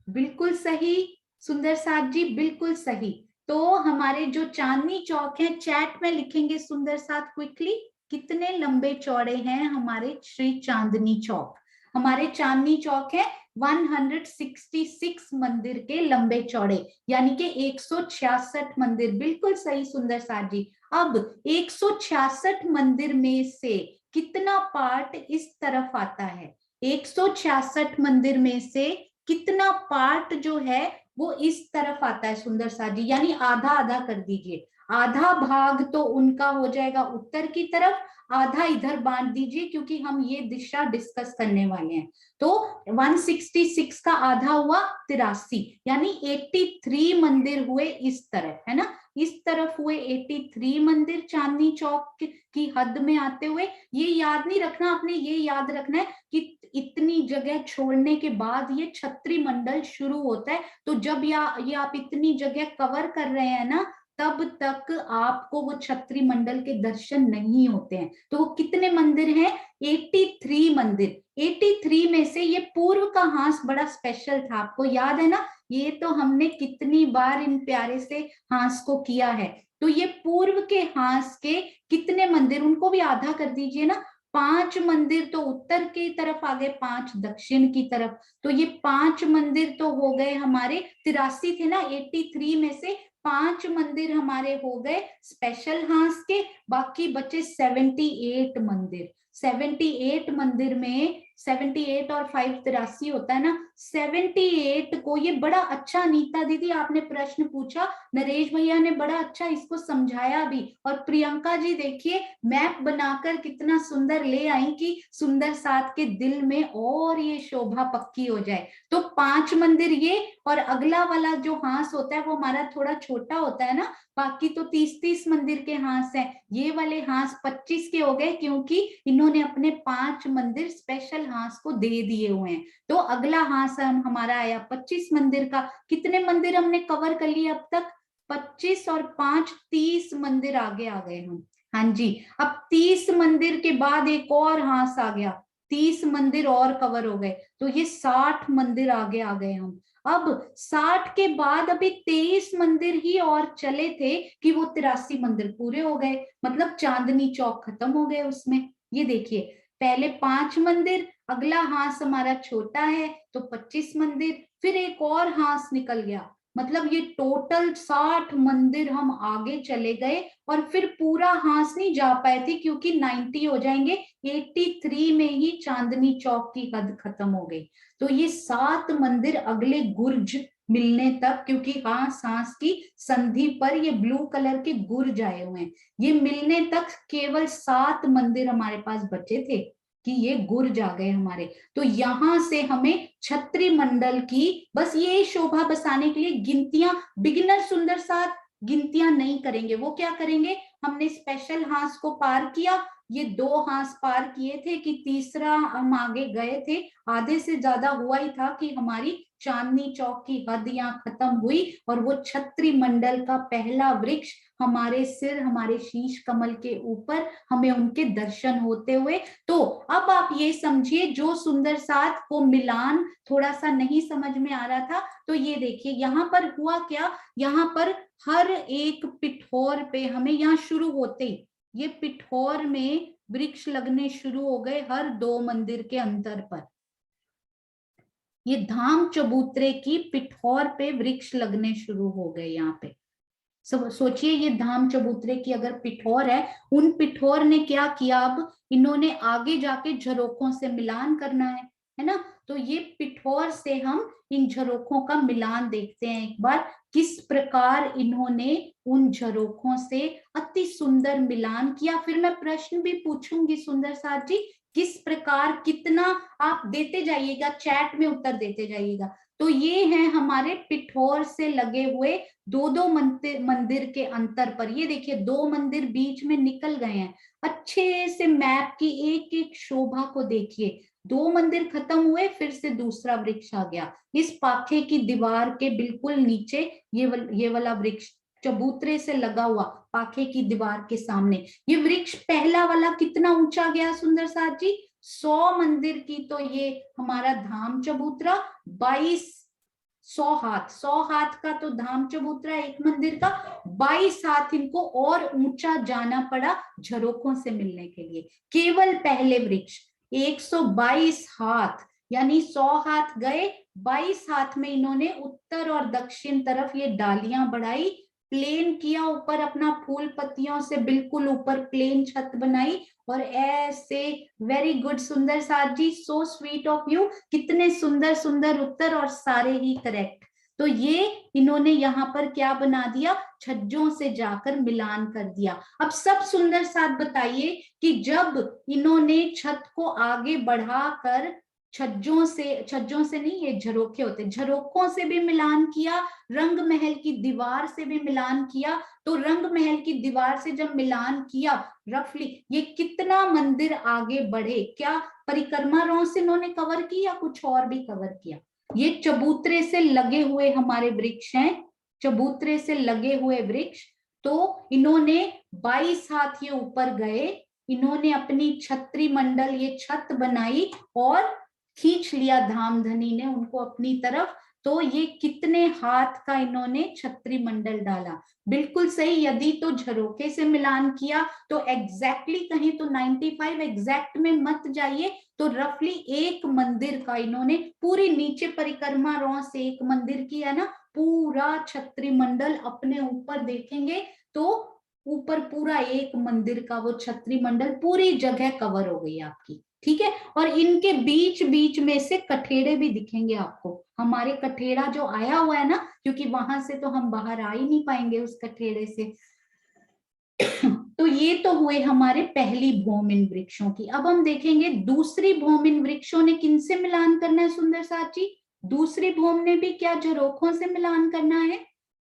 बिल्कुल सही सुंदर साथ जी, बिल्कुल सही। तो हमारे जो चांदनी चौक है, चैट में लिखेंगे सुंदर साथ क्विकली, कितने लंबे चौड़े हैं हमारे श्री चांदनी चौक? हमारे चांदनी चौक है 166 मंदिर के लंबे चौड़े, यानी कि 166 मंदिर। बिल्कुल सही सुंदर साथ जी। अब 166 मंदिर में से कितना पार्ट इस तरफ आता है? 166 मंदिर में से कितना पार्ट जो है वो इस तरफ आता है सुंदर साथ जी? यानी आधा आधा कर दीजिए। आधा भाग तो उनका हो जाएगा उत्तर की तरफ, आधा इधर बांट दीजिए, क्योंकि हम ये दिशा डिस्कस करने वाले हैं। तो 166 का आधा हुआ 83, यानी 83 मंदिर हुए इस तरफ, है ना? इस तरफ हुए 83 मंदिर चांदनी चौक की हद में आते हुए। ये याद नहीं रखना आपने, ये याद रखना है कि इतनी जगह छोड़ने के बाद ये छत्री मंडल शुरू होता है। तो जब ये आप इतनी जगह कवर कर रहे हैं ना, तब तक आपको वो छत्री मंडल के दर्शन नहीं होते हैं। तो वो कितने मंदिर हैं? 83 मंदिर। 83 में से ये पूर्व का हांस बड़ा स्पेशल था, आपको याद है ना? ये तो हमने कितनी बार इन प्यारे से हांस को किया है। तो ये पूर्व के हांस के कितने मंदिर, उनको भी आधा कर दीजिए ना। 5 मंदिर तो उत्तर की तरफ आ गए, 5 दक्षिण की तरफ। तो ये 5 मंदिर तो हो गए हमारे, 83 थे ना, 83 में से 5 मंदिर हमारे हो गए स्पेशल हांस के। बाकी बचे 78 मंदिर। 78 मंदिर में 78 और 5 83 होता है ना। 78 को, ये बड़ा अच्छा नीता दीदी आपने प्रश्न पूछा, नरेश भैया ने बड़ा अच्छा इसको समझाया भी। और प्रियंका जी देखिए मैप बनाकर कितना सुंदर ले आई कि सुंदर साथ के दिल में और ये शोभा पक्की हो जाए। तो 5 मंदिर ये, और अगला वाला जो हांस होता है वो हमारा थोड़ा छोटा होता है ना। बाकी तो 30-30 मंदिर के हांस हैं। ये वाले हांस 25 के हो गए, क्योंकि इन्होंने अपने 5 मंदिर स्पेशल हांस को दे दिए हुए हैं। तो अगला हांस हमारा आया 25 मंदिर का। कितने मंदिर हमने कवर कर लिए अब तक? 25 और 5 30 मंदिर आगे आ गए हम। हाँ जी। अब 30 मंदिर के बाद एक और हांस आ गया, 30 मंदिर और कवर हो गए। तो ये 60 मंदिर आगे आ गए हम। अब 60 के बाद अभी 23 मंदिर ही और चले थे कि वो 83 मंदिर पूरे हो गए, मतलब चांदनी चौक खत्म हो गए उसमें। ये देखिए, पहले 5 मंदिर, अगला हांस हमारा छोटा है तो 25 मंदिर, फिर एक और हांस निकल गया, मतलब ये टोटल 60 मंदिर हम आगे चले गए। और फिर पूरा हांस नहीं जा पाए थे, क्योंकि 90 हो जाएंगे, 83 में ही चांदनी चौक की हद खत्म हो गई। तो ये 7 मंदिर अगले गुर्ज मिलने तक, क्योंकि सांस की संधि पर ये ब्लू कलर के गुर्ज आए हुए हैं, ये मिलने तक केवल 7 मंदिर हमारे पास बचे थे कि ये गुर्ज आ गए हमारे। तो यहां से हमें छत्री मंडल की बस ये शोभा बसाने के लिए गिनतियां, बिगिनर सुंदर साथ गिनतियां नहीं करेंगे। वो क्या करेंगे? हमने स्पेशल हांस को पार किया, ये 2 हांस पार किए थे कि तीसरा हम आगे गए थे, आधे से ज्यादा हुआ ही था कि हमारी चांदनी चौक की हद यहाँ खत्म हुई। और वो छत्री मंडल का पहला वृक्ष हमारे सिर, हमारे शीश कमल के ऊपर, हमें उनके दर्शन होते हुए। तो अब आप ये समझिए, जो सुंदर साथ को मिलान थोड़ा सा नहीं समझ में आ रहा था, तो ये देखिए यहाँ पर हुआ क्या, यहाँ पर हर एक पिठोर पे हमें यहाँ शुरू होते ही ये पिठोर में वृक्ष लगने शुरू हो गए हर 2 मंदिर के अंतर पर। ये धाम चबूतरे की पिठोर पे वृक्ष लगने शुरू हो गए यहाँ पे। सोचिए, ये धाम चबूतरे की अगर पिठोर है, उन पिठोर ने क्या किया, अब इन्होंने आगे जाके झरोखों से मिलान करना है ना। तो ये पिठोर से हम इन झरोखों का मिलान देखते हैं एक बार, किस प्रकार इन्होंने उन झरोखों से अति सुंदर मिलान किया। फिर मैं प्रश्न भी पूछूंगी सुंदर साथ जी, किस प्रकार, कितना आप देते जाइएगा, चैट में उत्तर देते जाइएगा। तो ये हैं हमारे पिठोर से लगे हुए 2-2 मंदिर के अंतर पर। ये देखिए 2 मंदिर बीच में निकल गए हैं। अच्छे से मैप की एक एक शोभा को देखिए, 2 मंदिर खत्म हुए, फिर से दूसरा वृक्ष आ गया। इस पाखे की दीवार के बिल्कुल नीचे ये वाला वृक्ष चबूतरे से लगा हुआ, पाखे की दीवार के सामने ये वृक्ष पहला वाला कितना ऊंचा गया सुंदर साथ जी? 100 मंदिर की तो ये हमारा धाम चबूतरा, 100 हाथ का तो धाम चबूतरा एक मंदिर का, 22 हाथ इनको और ऊंचा जाना पड़ा झरोखों से मिलने के लिए। केवल पहले वृक्ष 122 हाथ यानी 100 हाथ गए, 22 हाथ में इन्होंने उत्तर और दक्षिण तरफ ये डालियां बढ़ाई, प्लेन किया, ऊपर अपना फूल पत्तियों से बिल्कुल ऊपर प्लेन छत बनाई और ऐसे। वेरी गुड सुंदर साथ जी, सो स्वीट ऑफ यू, कितने सुंदर सुंदर उत्तर और सारे ही करेक्ट। तो ये इन्होंने यहाँ पर क्या बना दिया, छज्जों से जाकर मिलान कर दिया। अब सब सुंदर साथ बताइए कि जब इन्होंने छत को आगे बढ़ाकर छज्जों से नहीं, ये झरोखे होते, झरोखों से भी मिलान किया, रंग महल की दीवार से भी मिलान किया, तो रंग महल की दीवार से जब मिलान किया रफली ये कितना मंदिर आगे बढ़े, क्या परिक्रमा रॉ से इन्होंने कवर की या कुछ और भी कवर किया? ये चबूतरे से लगे हुए हमारे वृक्ष हैं, चबूतरे से लगे हुए वृक्ष। तो इन्होंने 22 हाथ ये ऊपर गए, इन्होंने अपनी छत्री मंडल ये छत बनाई और खींच लिया धामधनी ने उनको अपनी तरफ। तो ये कितने हाथ का इन्होंने छत्री मंडल डाला, बिल्कुल सही। यदि तो झरोखे से मिलान किया तो एग्जैक्टली कहें तो 95 एग्जैक्ट में मत जाइए, तो रफली एक मंदिर का इन्होंने पूरी नीचे परिक्रमा रॉ से एक मंदिर किया ना, पूरा छत्री मंडल अपने ऊपर देखेंगे तो ऊपर पूरा एक मंदिर का वो छत्री मंडल पूरी जगह कवर हो गई आपकी, ठीक है। और इनके बीच बीच में से कठेड़े भी दिखेंगे आपको, हमारे कठेड़ा जो आया हुआ है ना, क्योंकि वहां से तो हम बाहर आ ही नहीं पाएंगे उस कठेड़े से। तो ये तो हुए हमारे पहली भौमिन वृक्षों की। अब हम देखेंगे दूसरी भौमिन वृक्षों ने किनसे मिलान करना है सुंदर साथ जी? दूसरी भौम ने भी क्या झरोखों से मिलान करना है?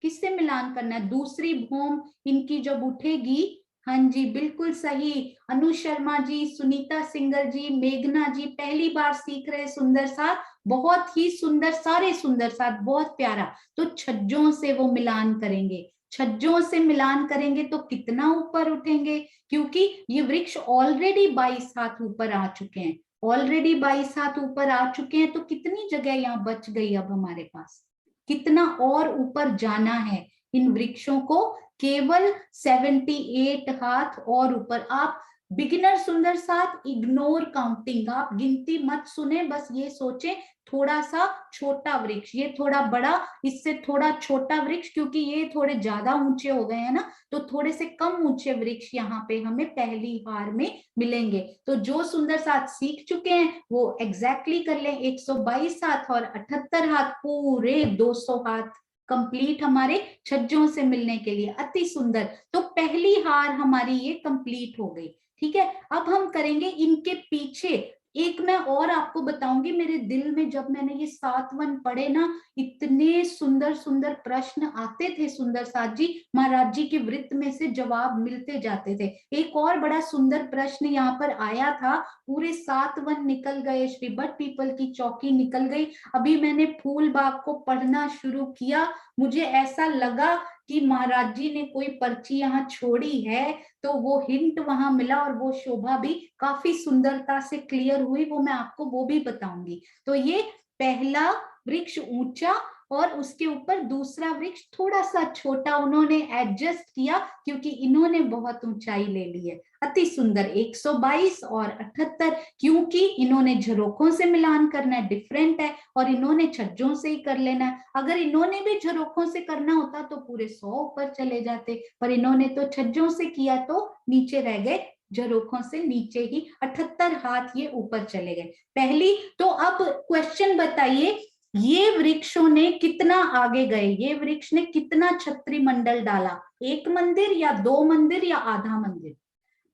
किससे मिलान करना है? दूसरी भौम इनकी जब उठेगी, हाँ जी बिल्कुल सही, अनु शर्मा जी, सुनीता सिंगर जी, मेघना जी पहली बार सीख रहे सुंदर साथ, बहुत ही सुंदर, सारे सुंदर साथ, बहुत प्यारा। तो छज्जों से वो मिलान करेंगे, छज्जों से मिलान करेंगे तो कितना ऊपर उठेंगे, क्योंकि ये वृक्ष ऑलरेडी 22 हाथ ऊपर आ चुके हैं, ऑलरेडी 22 हाथ ऊपर आ चुके हैं। तो कितनी जगह यहाँ बच गई अब हमारे पास, कितना और ऊपर जाना है इन वृक्षों को? केवल 78 हाथ और ऊपर। आप बिगिनर सुंदर साथ इग्नोर काउंटिंग, आप गिनती मत सुने, बस ये सोचें थोड़ा सा छोटा वृक्ष, ये थोड़ा बड़ा, इससे थोड़ा छोटा वृक्ष, क्योंकि ये थोड़े ज्यादा ऊंचे हो गए हैं ना, तो थोड़े से कम ऊंचे वृक्ष यहाँ पे हमें पहली हार में मिलेंगे। तो जो सुंदर साथ सीख चुके हैं वो एग्जैक्टली कर लें, 122 हाथ और 78 हाथ, पूरे 200 हाथ कंप्लीट हमारे छज्जों से मिलने के लिए। अति सुंदर, तो पहली हार हमारी ये कंप्लीट हो गई, ठीक है। अब हम करेंगे इनके पीछे एक, मैं और आपको बताऊंगी, मेरे दिल में जब मैंने ये 7 वन पढ़े ना, इतने सुंदर सुंदर प्रश्न आते थे सुंदर साथ जी, महाराज जी के वृत्त में से जवाब मिलते जाते थे। एक और बड़ा सुंदर प्रश्न यहाँ पर आया था, पूरे 7 वन निकल गए, श्री बट पीपल की चौकी निकल गई। अभी मैंने फूल बाग को पढ़ना शुरू किया, मुझे ऐसा लगा कि महाराज जी ने कोई पर्ची यहाँ छोड़ी है, तो वो हिंट वहां मिला और वो शोभा भी काफी सुंदरता से क्लियर हुई, वो मैं आपको वो भी बताऊंगी। तो ये पहला वृक्ष ऊंचा और उसके ऊपर दूसरा वृक्ष थोड़ा सा छोटा, उन्होंने एडजस्ट किया क्योंकि इन्होंने बहुत ऊंचाई ले ली है। अति सुंदर, 122 और 78, क्योंकि इन्होंने झरोखों से मिलान करना है, डिफरेंट है, और इन्होंने छज्जों से ही कर लेना है। अगर इन्होंने भी झरोखों से करना होता तो पूरे 100 ऊपर चले जाते, पर इन्होंने तो छज्जों से किया तो नीचे रह गए, झरोखों से नीचे ही 78 हाथ ये ऊपर चले गए। पहली, तो अब क्वेश्चन बताइए, ये वृक्षों ने कितना आगे गए, ये वृक्ष ने कितना छत्री मंडल डाला, एक मंदिर या 2 मंदिर या आधा मंदिर?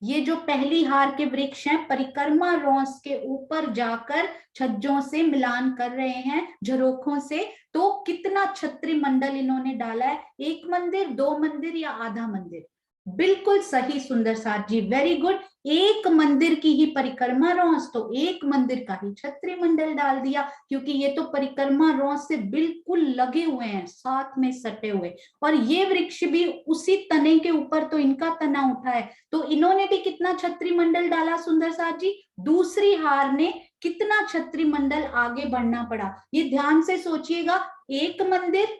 ये जो पहली हार के वृक्ष हैं परिक्रमा रॉस के ऊपर जाकर छज्जों से मिलान कर रहे हैं, झरोखों से, तो कितना छत्री मंडल इन्होंने डाला है, एक मंदिर, 2 मंदिर या आधा मंदिर? बिल्कुल सही सुंदर साथ जी, वेरी गुड, एक मंदिर की ही परिक्रमा रॉस, तो एक मंदिर का ही छत्री मंडल डाल दिया, क्योंकि ये तो परिक्रमा रॉस से बिल्कुल लगे हुए हैं, साथ में सटे हुए। और ये वृक्ष भी उसी तने के ऊपर तो इनका तना उठा है, तो इन्होंने भी कितना छत्री मंडल डाला सुंदर साथ जी? दूसरी हार ने कितना छत्री मंडल आगे बढ़ना पड़ा, ये ध्यान से सोचिएगा, एक मंदिर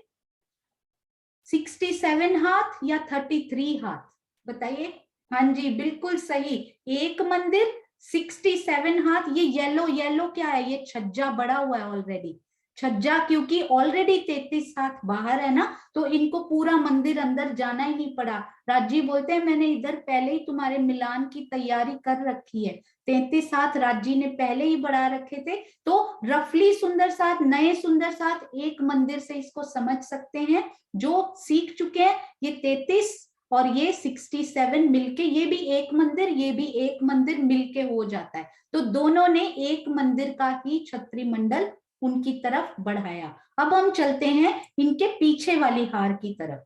67 हाथ या 33 हाथ, बताइए। हाँ जी बिल्कुल सही, एक मंदिर 67 हाथ। ये येलो, येलो क्या है, ये छज्जा बड़ा हुआ है ऑलरेडी, छज्जा, क्योंकि ऑलरेडी 33 हाथ बाहर है ना, तो इनको पूरा मंदिर अंदर जाना ही नहीं पड़ा। राजी बोलते हैं मैंने इधर पहले ही तुम्हारे मिलान की तैयारी कर रखी है, 33 हाथ राजी ने पहले ही बढ़ा रखे थे। तो रफली सुंदर साथ, नए सुंदर साथ एक मंदिर से इसको समझ सकते हैं, जो सीख चुके हैं। ये 33 और ये 67 मिलके, ये भी एक मंदिर, ये भी एक मंदिर मिलके हो जाता है। तो दोनों ने एक मंदिर का ही छत्री मंडल उनकी तरफ बढ़ाया। अब हम चलते हैं इनके पीछे वाली हार की तरफ।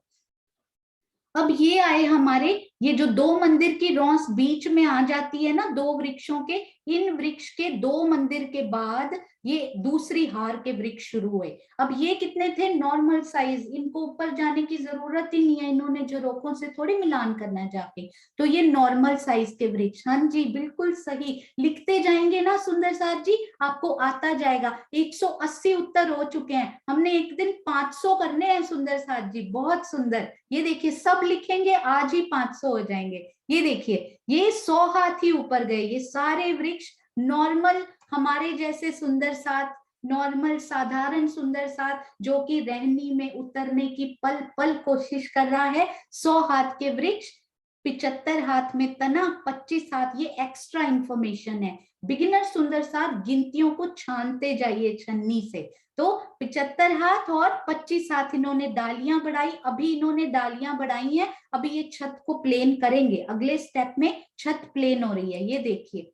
अब ये आए हमारे, ये जो दो मंदिर की रौंस बीच में आ जाती है ना, दो वृक्षों के, इन वृक्ष के दो मंदिर के बाद ये दूसरी हार के वृक्ष शुरू हुए। अब ये कितने थे, नॉर्मल साइज, इनको ऊपर जाने की जरूरत ही नहीं है, इन्होंने झरोकों से थोड़ी मिलान करना है जाके, तो ये नॉर्मल साइज के वृक्ष। हाँ जी बिल्कुल सही, लिखते जाएंगे ना सुंदर साथ जी, आपको आता जाएगा। 180 उत्तर हो चुके हैं, हमने एक दिन 500 करने हैं सुंदर साथ जी, बहुत सुंदर। ये देखिए सब लिखेंगे, आज ही 500 हो जाएंगे। ये देखिए ये 100 हाथ ही ऊपर गए, ये सारे वृक्ष नॉर्मल हमारे जैसे सुंदर साथ, नॉर्मल साधारण सुंदर साथ, जो कि रहनी में उतरने की पल पल कोशिश कर रहा है। 100 हाथ के वृक्ष, 75 हाथ में तना, 25 हाथ, ये एक्स्ट्रा इंफॉर्मेशन है। बिगिनर सुंदर साथ गिनतियों को छानते जाइए छन्नी से। तो 75 हाथ और 25 हाथ इन्होंने डालियां बढ़ाई, अभी इन्होंने डालियां बढ़ाई हैं, अभी ये छत को प्लेन करेंगे, अगले स्टेप में छत प्लेन हो रही है। ये देखिए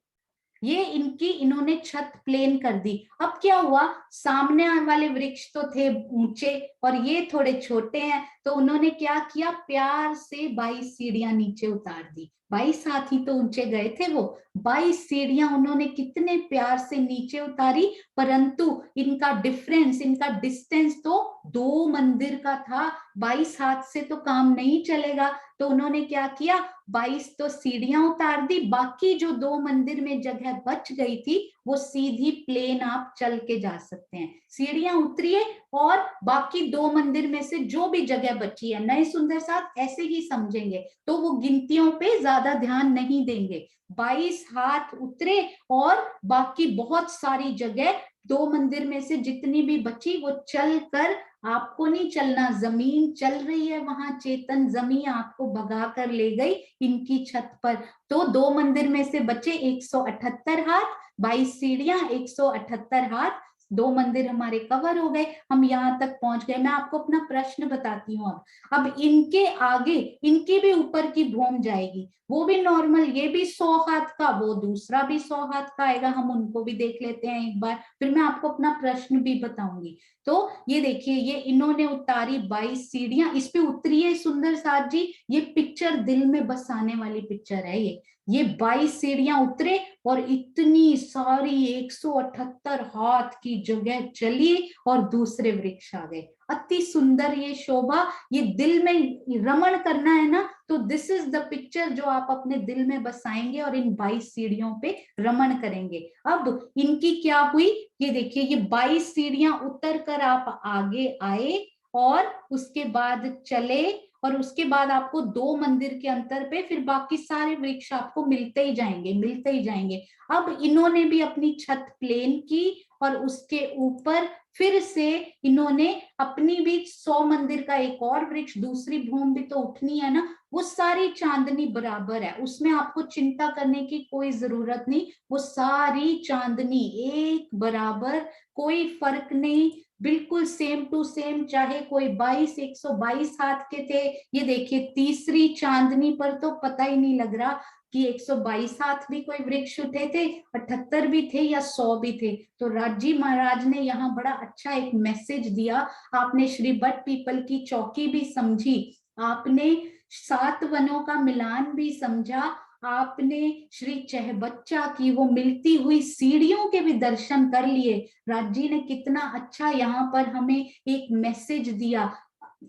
ये इनकी, इन्होंने छत प्लेन कर दी। अब क्या हुआ, सामने वाले वृक्ष तो थे ऊंचे और ये थोड़े छोटे हैं, तो उन्होंने क्या किया, प्यार से 22 सीढ़ियां नीचे उतार दी। 22 हाथ ही तो ऊंचे गए थे वो, 22 सीढ़ियां उन्होंने कितने प्यार से नीचे उतारी, परंतु इनका डिफरेंस, इनका डिस्टेंस तो 2 मंदिर का था, 22 हाथ से तो काम नहीं चलेगा। तो उन्होंने क्या किया, 22 तो सीढ़ियां उतार दी, बाकी जो 2 मंदिर में जगह बच गई थी वो सीधी प्लेन आप चल के जा सकते हैं। सीढ़ियां उतरिए और बाकी 2 मंदिर में से जो भी जगह बची है, नए सुंदर साथ ऐसे ही समझेंगे, तो वो गिनतियों पे ज्यादा ध्यान नहीं देंगे। 22 हाथ उतरे और बाकी बहुत सारी जगह 2 मंदिर में से जितनी भी बची वो चल कर, आपको नहीं चलना, जमीन चल रही है वहां, चेतन जमीन आपको भगा कर ले गई इनकी छत पर। तो 2 मंदिर में से बचे 178 हाथ, 22 सीढ़ियां, 178 हाथ, 2 मंदिर हमारे कवर हो गए, हम यहाँ तक पहुंच गए। मैं आपको अपना प्रश्न बताती हूँ। अब इनके आगे इनकी भी ऊपर की भूम जाएगी, वो भी नॉर्मल, ये भी 100 हाथ का, वो दूसरा भी 100 हाथ का आएगा, हम उनको भी देख लेते हैं एक बार, फिर मैं आपको अपना प्रश्न भी बताऊंगी। तो ये देखिए ये इन्होंने उतारी 22 सीढ़ियां, इस पे उतरिए सुंदर साथ जी, ये पिक्चर दिल में बसाने वाली पिक्चर है। ये 22 सीढ़ियां उतरे और इतनी सारी 178 हाथ की जगह चली और दूसरे वृक्ष आ गए। अति सुंदर ये शोभा, ये दिल में रमण करना है ना, तो दिस इज द पिक्चर जो आप अपने दिल में बसाएंगे और इन 22 सीढ़ियों पे रमण करेंगे। अब इनकी क्या हुई, ये देखिए ये 22 सीढ़ियां उतर कर आप आगे आए और उसके बाद चले, और उसके बाद आपको 2 मंदिर के अंतर पे फिर बाकी सारे वृक्ष आपको मिलते ही जाएंगे, मिलते ही जाएंगे। अब इन्होंने भी अपनी छत प्लेन की और उसके ऊपर फिर से इन्होंने अपनी भी 100 मंदिर का एक और वृक्ष, दूसरी भूमि भी तो उठनी है ना, वो सारी चांदनी बराबर है, उसमें आपको चिंता करने की कोई जरूरत नहीं, वो सारी चांदनी एक बराबर, कोई फर्क नहीं, बिल्कुल सेम टू सेम, चाहे कोई 122 हाथ के थे। ये देखिए तीसरी चांदनी पर तो पता ही नहीं लग रहा कि 122 हाथ भी कोई वृक्ष उठे थे, 78 भी थे या 100 भी थे। तो राजी महाराज ने यहाँ बड़ा अच्छा एक मैसेज दिया, आपने श्री बट पीपल की चौकी भी समझी, आपने 7 वनों का मिलान भी समझा, आपने श्री चहबच्चा की वो मिलती हुई सीढ़ियों के भी दर्शन कर लिए। राजी ने कितना अच्छा यहाँ पर हमें एक मैसेज दिया।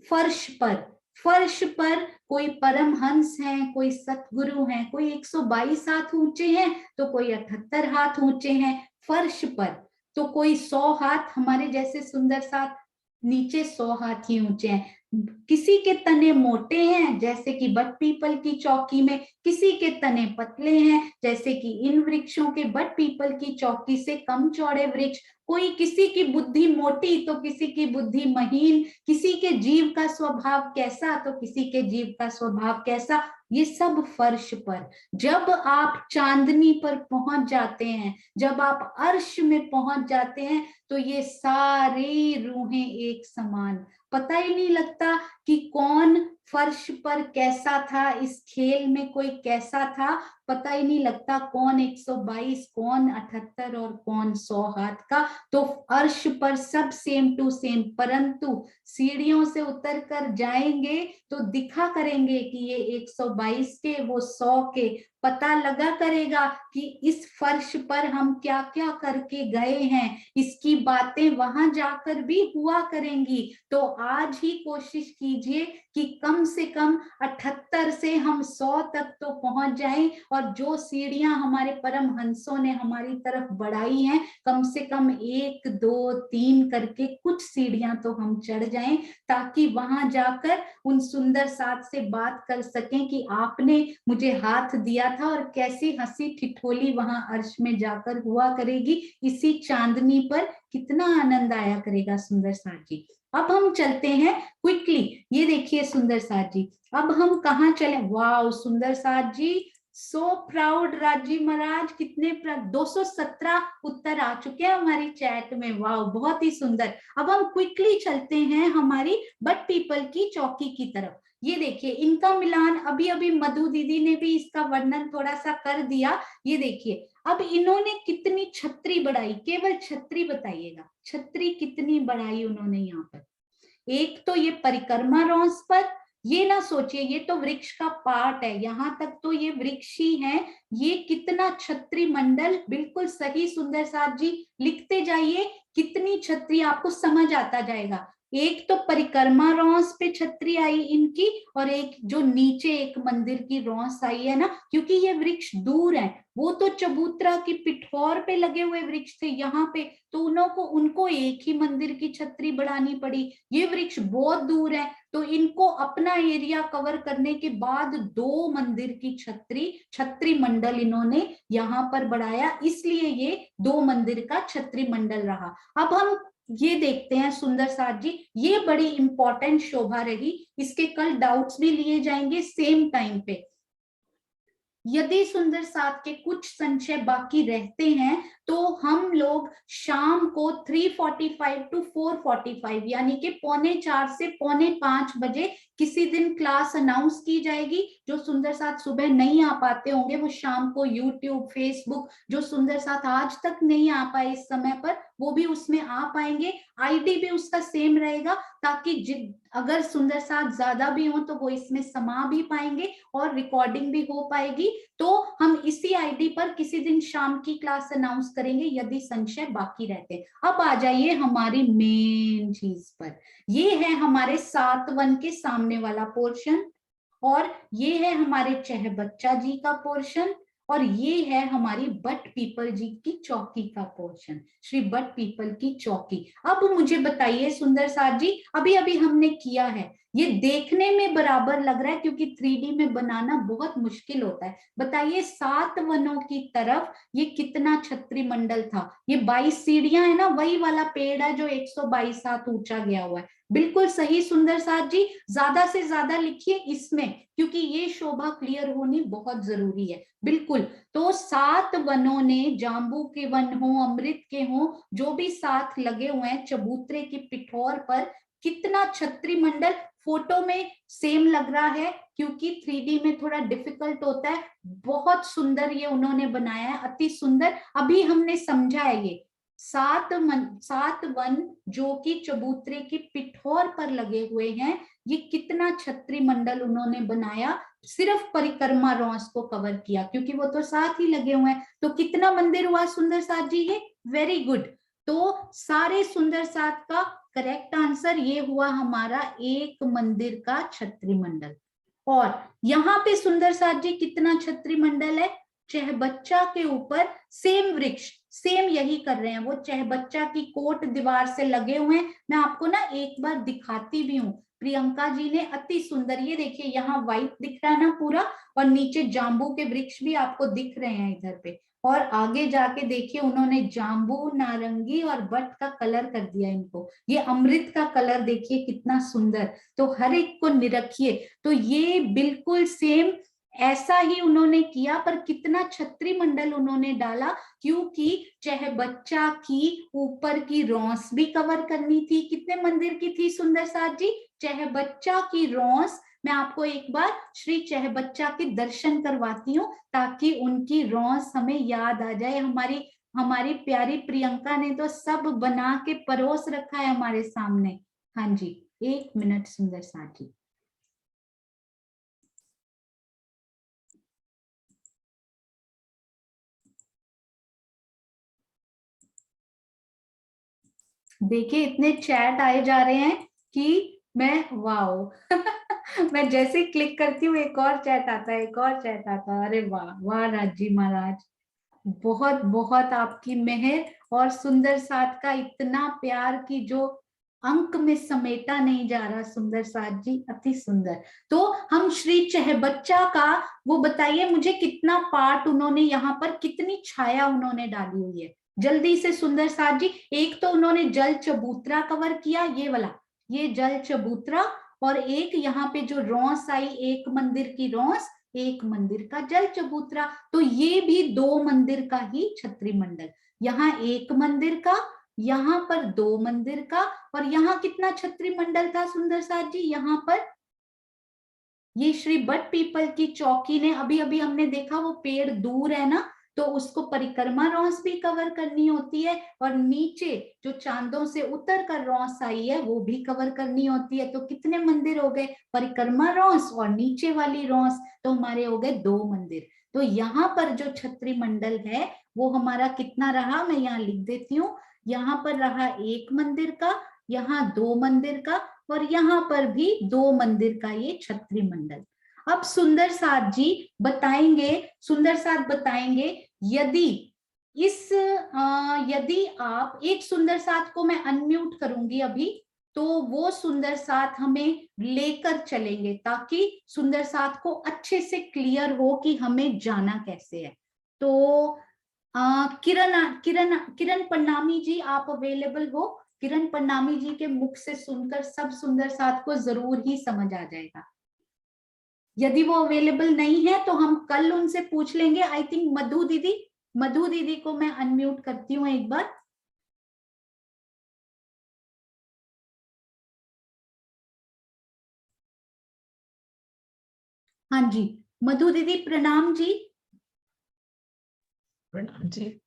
फर्श पर कोई परमहंस हैं, कोई सतगुरु हैं, कोई 122 हाथ ऊंचे हैं तो कोई 78 हाथ ऊंचे हैं फर्श पर, तो कोई 100 हाथ हमारे जैसे सुंदर साथ नीचे 100 हाथ ही ऊंचे हैं। किसी के तने मोटे हैं जैसे कि बट पीपल की चौकी में, किसी के तने पतले हैं जैसे कि इन वृक्षों के बट पीपल की चौकी से कम चौड़े वृक्ष। कोई किसी की बुद्धि मोटी तो किसी की बुद्धि महीन, किसी के जीव का स्वभाव कैसा तो किसी के जीव का स्वभाव कैसा, ये सब फर्श पर। जब आप चांदनी पर पहुंच जाते हैं, जब आप अर्श में पहुंच जाते हैं, तो ये सारी रूहें एक समान। पता ही नहीं लगता कि कौन फर्श पर कैसा था, इस खेल में कोई कैसा था, पता ही नहीं लगता कौन 122, कौन 78 और कौन 100 हाथ का। तो अर्श पर सब सेम टू सेम, परंतु सीढ़ियों से उतर कर जाएंगे तो दिखा करेंगे कि ये 122 के, वो 100 के। पता लगा करेगा कि इस फर्श पर हम क्या क्या करके गए हैं, इसकी बातें वहां जाकर भी हुआ करेंगी। तो आज ही कोशिश कीजिए कि कम से कम 78 से हम 100 तक तो पहुंच जाएं, और जो सीढ़ियां हमारे परम हंसों ने हमारी तरफ बढ़ाई हैं, कम से कम 1 2 3 करके कुछ सीढ़ियां तो हम चढ़ जाएं, ताकि वहां जाकर उन सुंदर साथ से बात कर सकें कि आपने मुझे हाथ दिया था, और कैसी हंसी ठिठोली वहां अर्श में जाकर हुआ करेगी। इसी चांदनी पर कितना आनंद आया करेगा सुंदर साथ जी। अब हम चलते हैं क्विकली, ये देखिए सुंदर साथ जी, अब हम कहाँ चले। वाह सुंदर साथ जी, सो प्राउड राजी महाराज, कितने 217 उत्तर आ चुके हैं हमारी चैट में। वाह बहुत ही सुंदर। अब हम क्विकली चलते हैं हमारी बट पीपल की चौकी की तरफ। ये देखिए इनका मिलान, अभी अभी मधु दीदी ने भी इसका वर्णन थोड़ा सा कर दिया। ये देखिए अब इन्होंने कितनी छतरी बढ़ाई, केवल छतरी बताइएगा, छतरी कितनी बढ़ाई उन्होंने यहाँ पर। एक तो ये परिक्रमा रॉस पर, ये ना सोचिए ये तो वृक्ष का पार्ट है, यहाँ तक तो ये वृक्ष ही है। ये कितना छत्री मंडल, बिल्कुल सही सुंदर साथ जी, लिखते जाइए कितनी छत्री, आपको समझ आता जाएगा। एक तो परिक्रमा रॉस पे छतरी आई इनकी, और एक जो नीचे एक मंदिर की रॉस आई है ना, क्योंकि ये वृक्ष दूर है। वो तो चबूतरा की पिठौर पे लगे हुए वृक्ष थे यहाँ पे, तो उनको एक ही मंदिर की छतरी बढ़ानी पड़ी। ये वृक्ष बहुत दूर है, तो इनको अपना एरिया कवर करने के बाद 2 मंदिर की छतरी मंडल इन्होंने यहाँ पर बढ़ाया, इसलिए ये 2 मंदिर का छतरी मंडल रहा। अब हम ये देखते हैं सुंदर साथ जी, ये बड़ी इंपॉर्टेंट शोभा रही, इसके कल डाउट्स भी लिए जाएंगे सेम टाइम पे। यदि सुंदर साथ के कुछ संशय बाकी रहते हैं तो हम लोग शाम को 3:45 to 4:45 यानी कि 4:45 से 4:45 बजे किसी दिन क्लास अनाउंस की जाएगी। जो सुंदर साथ सुबह नहीं आ पाते होंगे वो शाम को यूट्यूब, फेसबुक, जो सुंदर साथ आज तक नहीं आ पाए इस समय पर, वो भी उसमें आ पाएंगे। आईडी भी उसका सेम रहेगा, ताकि अगर सुंदर साथ ज्यादा भी हो तो वो इसमें समा भी पाएंगे और रिकॉर्डिंग भी हो पाएगी। तो हम इसी आईडी पर किसी दिन शाम की क्लास अनाउंस करेंगे यदि संशय बाकी रहते। अब आ जाइए हमारी मेन चीज पर। ये है हमारे 7:1 के सामने वाला पोर्शन, और ये है हमारे चह बच्चा जी का पोर्शन, और ये है हमारी बट पीपल जी की चौकी का पोर्शन, श्री बट पीपल की चौकी। अब मुझे बताइए सुंदर साथ जी, अभी अभी हमने किया है, ये देखने में बराबर लग रहा है क्योंकि 3D में बनाना बहुत मुश्किल होता है। बताइए 7 वनों की तरफ ये कितना छत्री मंडल था। ये 22 सीढ़ियां है ना, वही वाला पेड़ है जो 122 हाथ ऊंचा गया हुआ है। बिल्कुल सही सुंदर साथ जी, ज्यादा से ज्यादा लिखिए इसमें, क्योंकि ये शोभा क्लियर होनी बहुत जरूरी है। बिल्कुल, तो 7 वनों ने, जांबू के वन हो, अमृत के हो, जो भी साथ लगे हुए हैं चबूतरे की पिठौर पर, कितना छत्री मंडल। फोटो में सेम लग रहा है क्योंकि 3D में थोड़ा डिफिकल्ट होता है। बहुत सुंदर ये उन्होंने बनाया है, अति सुंदर। अभी हमने समझा है ये 7 वन जो कि चबूतरे की पिठौर पर लगे हुए हैं, ये कितना छत्री मंडल उन्होंने बनाया। सिर्फ परिक्रमा रॉस को कवर किया क्योंकि वो तो साथ ही लगे हुए हैं। तो कितना मंदिर हुआ सुंदर साथ जी ये? Very good. तो सारे सुंदर साथ का करेक्ट आंसर ये हुआ हमारा 1 मंदिर का छत्री मंडल। और यहाँ पे सुंदर साथ जी कितना छत्री मंडल है? चहबच्चा के ऊपर सेम वृक्ष, सेम यही कर रहे हैं वो, चहबच्चा की कोट दीवार से लगे हुए हैं। मैं आपको ना एक बार दिखाती भी हूँ प्रियंका जी ने अति सुंदर, ये देखिए यहाँ व्हाइट दिख रहा है ना पूरा, और नीचे जाम्बू के वृक्ष भी आपको दिख रहे हैं इधर पे, और आगे जाके देखिए उन्होंने जाम्बू, नारंगी और बट का कलर कर दिया इनको, ये अमृत का कलर देखिए कितना सुंदर। तो हर एक को निरखिए, तो ये बिल्कुल सेम ऐसा ही उन्होंने किया, पर कितना छत्री मंडल उन्होंने डाला, क्योंकि चाहे बच्चा की ऊपर की रौंस भी कवर करनी थी। कितने मंदिर की थी सुंदर साथ जी? चाहे बच्चा की रौंस, मैं आपको एक बार श्री चह बच्चा के दर्शन करवाती हूँ ताकि उनकी रौंस हमें याद आ जाए। हमारी प्यारी प्रियंका ने तो सब बना के परोस रखा है हमारे सामने। हाँ जी, 1 मिनट सुंदर साथ जी। देखिए इतने चैट आए जा रहे हैं कि मैं वाओ मैं जैसे क्लिक करती हूँ एक और चैट आता है, एक और चैट आता है। अरे वाह वाह राज जी महाराज, बहुत बहुत आपकी मेहर, और सुंदर साथ का इतना प्यार की जो अंक में समेटा नहीं जा रहा। सुंदर साथ जी अति सुंदर। तो हम श्री चह बच्चा का वो बताइए मुझे, कितना पार्ट उन्होंने यहाँ पर, कितनी छाया उन्होंने डाली हुई है जल्दी से सुंदर साथ जी। एक तो उन्होंने जल चबूतरा कवर किया, ये वाला, ये जल चबूतरा, और एक यहाँ पे जो रौंस आई, एक मंदिर की रौंस, एक मंदिर का जल चबूतरा, तो ये भी 2 मंदिर का ही छत्री मंडल। यहाँ 1 मंदिर का, यहाँ पर 2 मंदिर का, और यहाँ कितना छत्री मंडल था सुंदर साथ जी? यहाँ पर ये श्री बट पीपल की चौकी ने, अभी अभी हमने देखा वो पेड़ दूर है ना, तो उसको परिक्रमा रौंस भी कवर करनी होती है, और नीचे जो चांदों से उतर कर रौंस आई है वो भी कवर करनी होती है। तो कितने मंदिर हो गए? परिक्रमा रौंस और नीचे वाली रौंस, तो हमारे हो गए 2 मंदिर। तो यहाँ पर जो छत्री मंडल है वो हमारा कितना रहा, मैं यहाँ लिख देती हूँ। यहाँ पर रहा 1 मंदिर का, यहाँ 2 मंदिर का, और यहाँ पर भी 2 मंदिर का ये छत्री मंडल। अब सुंदर साथ जी बताएंगे, सुंदर साथ बताएंगे, यदि यदि आप एक सुंदर साथ को मैं अनम्यूट करूंगी अभी, तो वो सुंदर साथ हमें लेकर चलेंगे ताकि सुंदर साथ को अच्छे से क्लियर हो कि हमें जाना कैसे है। तो किरण पन्नामी जी आप अवेलेबल हो? किरण पन्नामी जी के मुख से सुनकर सब सुंदर साथ को जरूर ही समझ आ जाएगा। यदि वो अवेलेबल नहीं है तो हम कल उनसे पूछ लेंगे। आई थिंक मधु दीदी को मैं अनम्यूट करती हूँ एक बार। हाँ जी मधु दीदी, प्रणाम जी।
प्रणाम जी।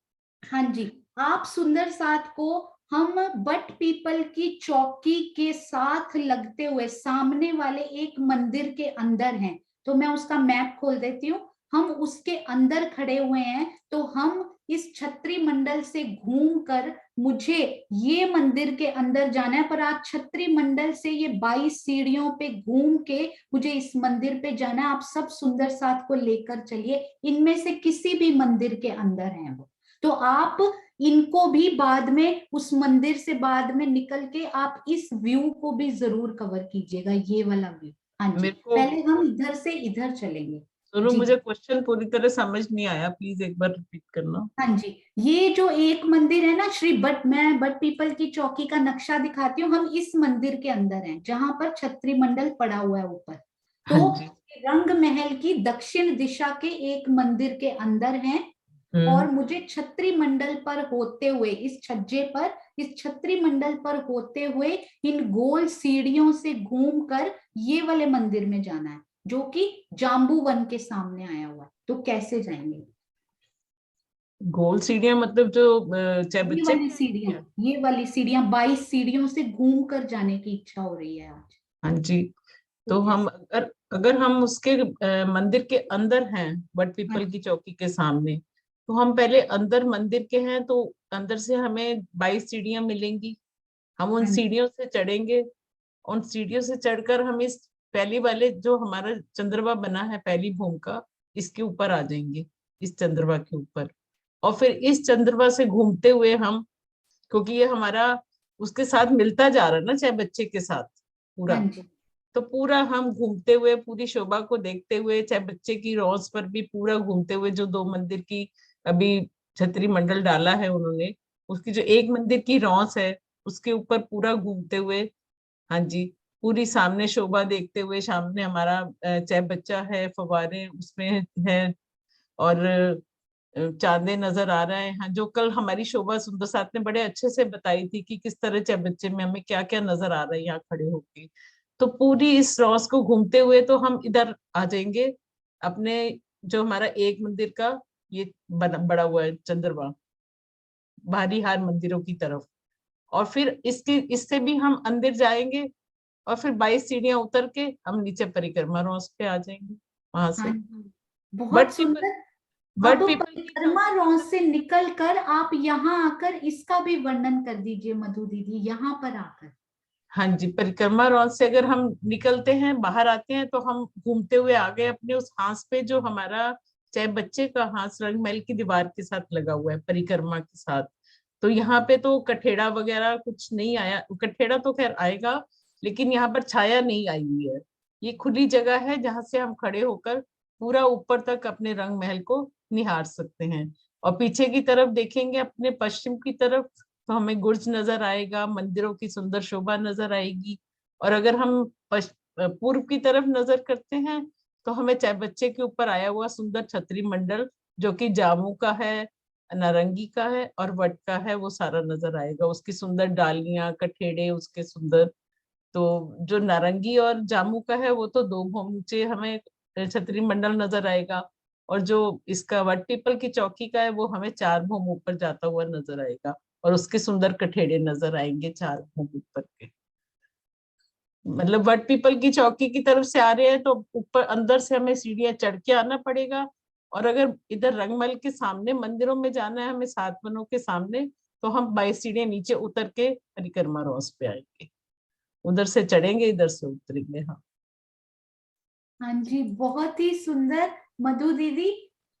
हाँ जी, आप सुंदर साथ को हम बट पीपल की चौकी के साथ लगते हुए सामने वाले एक मंदिर के अंदर हैं, तो मैं उसका मैप खोल देती हूँ। हम उसके अंदर खड़े हुए हैं, तो हम इस छत्री मंडल से घूमकर मुझे ये मंदिर के अंदर जाना है, पर आप छत्री मंडल से ये 22 सीढ़ियों पे घूम के मुझे इस मंदिर पे जाना है। आप सब सुंदर साथ को लेकर चलिए, इनमें से किसी भी मंदिर के अंदर हैं वो, तो आप इनको भी बाद में उस मंदिर से बाद में निकल के आप इस व्यू को भी जरूर कवर कीजिएगा, ये वाला व्यू। हाँ जी, पहले हम इधर से इधर चलेंगे।
सुनो, मुझे क्वेश्चन पूरी तरह समझ नहीं आया, प्लीज एक बार रिपीट करना।
हाँ जी, ये जो एक मंदिर है ना मैं बट पीपल की चौकी का नक्शा दिखाती हूँ। हम इस मंदिर के अंदर हैं जहां पर छत्री मंडल पड़ा हुआ है ऊपर। तो रंग महल की दक्षिण दिशा के एक मंदिर के अंदर हैं, और मुझे छत्री मंडल पर होते हुए इस छत्री मंडल पर होते हुए इन गोल सीढ़ियों से घूमकर ये वाले मंदिर में जाना है जो कि जाम्बू वन के सामने आया हुआ है। तो कैसे जाएंगे?
गोल सीढ़ियां मतलब जो
ये वाली सीढ़ियां 22 सीढ़ियों से घूम कर जाने की इच्छा हो रही है आज।
हाँ जी, तो हम अगर हम उसके मंदिर के अंदर हैं, बट पीपल की चौकी के सामने, तो हम पहले अंदर मंदिर के हैं, तो अंदर से हमें 22 सीढ़ियां मिलेंगी। हम उन सीढ़ियों से चढ़ेंगे, उन सीढ़ियों से चढ़कर हम इस पहली वाले जो हमारा चंद्रमा बना है, पहली भूमिका, इसके ऊपर आ जाएंगे, इस चंद्रमा के ऊपर। और फिर इस चंद्रमा से घूमते हुए हम, क्योंकि ये हमारा उसके साथ मिलता जा रहा है ना, चाहे बच्चे के साथ पूरा, तो पूरा हम घूमते हुए पूरी शोभा को देखते हुए, चाहे बच्चे की रौस पर भी पूरा घूमते हुए, जो 2 मंदिर की अभी छतरी मंडल डाला है उन्होंने, उसकी जो एक मंदिर की रौस है उसके ऊपर पूरा घूमते हुए, हाँ जी, पूरी सामने शोभा देखते हुए, सामने हमारा चाहे बच्चा है, फव्वारे उसमें है, और चांदे नजर आ रहे हैं, जो कल हमारी शोभा सुंदर साथ ने बड़े अच्छे से बताई थी कि किस तरह चाहे बच्चे में हमें क्या क्या नजर आ रहा है यहाँ खड़े होके। तो पूरी इस रॉस को घूमते हुए तो हम इधर आ जाएंगे अपने, जो हमारा एक मंदिर का ये बड़ा हुआ है चंद्रमा, बाहरी हार मंदिरों की तरफ, और फिर इसके इससे भी हम अंदर जाएंगे, और फिर 22 सीढ़ियां उतर के हम नीचे परिक्रमा रॉस पे आ जाएंगे वहां
हाँ
से।
जी, बहुत
बट पीपल
सुंदर। अब
बट पीपल की
परिक्रमा रॉस से निकल कर आप यहाँ आकर इसका भी वर्णन कर दीजिए मधु दीदी, यहाँ पर आकर।
हाँ जी, परिक्रमा रॉड से अगर हम निकलते हैं, बाहर आते हैं, तो हम घूमते हुए आ गए अपने उस हांस पे, जो हमारा चाहे बच्चे का हांस रंगमहल की दीवार के साथ लगा हुआ है परिक्रमा के साथ। तो यहाँ पे तो कठेड़ा वगैरह कुछ नहीं आया, कठेड़ा तो खैर आएगा, लेकिन यहाँ पर छाया नहीं आई हुई है। ये खुली जगह है जहाँ से हम खड़े होकर पूरा ऊपर तक अपने रंग महल को निहार सकते हैं। और पीछे की तरफ देखेंगे अपने पश्चिम की तरफ, तो हमें गुर्ज नजर आएगा, मंदिरों की सुंदर शोभा नजर आएगी। और अगर हम पूर्व की तरफ नजर करते हैं, तो हमें चाहे बच्चे के ऊपर आया हुआ सुंदर छतरी मंडल, जो कि जामू का है, नारंगी का है और वट का है, वो सारा नजर आएगा। उसकी सुंदर डालियां, कठेड़े उसके सुंदर। तो जो नारंगी और जामू का है वो तो 2 भोम नीचे हमें छतरी मंडल नजर आएगा, और जो इसका वट पीपल की चौकी का है वो हमें 4 भोम ऊपर जाता हुआ नजर आएगा, और उसके सुंदर कठेड़े नजर आएंगे 4 भोम ऊपर के। मतलब वट पीपल की चौकी की तरफ से आ रहे हैं तो ऊपर अंदर से हमें सीढ़ियां चढ़ के आना पड़ेगा, और अगर इधर रंगमहल के सामने मंदिरों में जाना है हमें 7 वनों के सामने, तो हम 22 सीढ़ियां नीचे उतर के परिक्रमा रॉस पे आएंगे, उधर से चढ़ेंगे इधर से उतरेंगे। हाँ
हाँ जी, बहुत ही सुंदर मधु दीदी,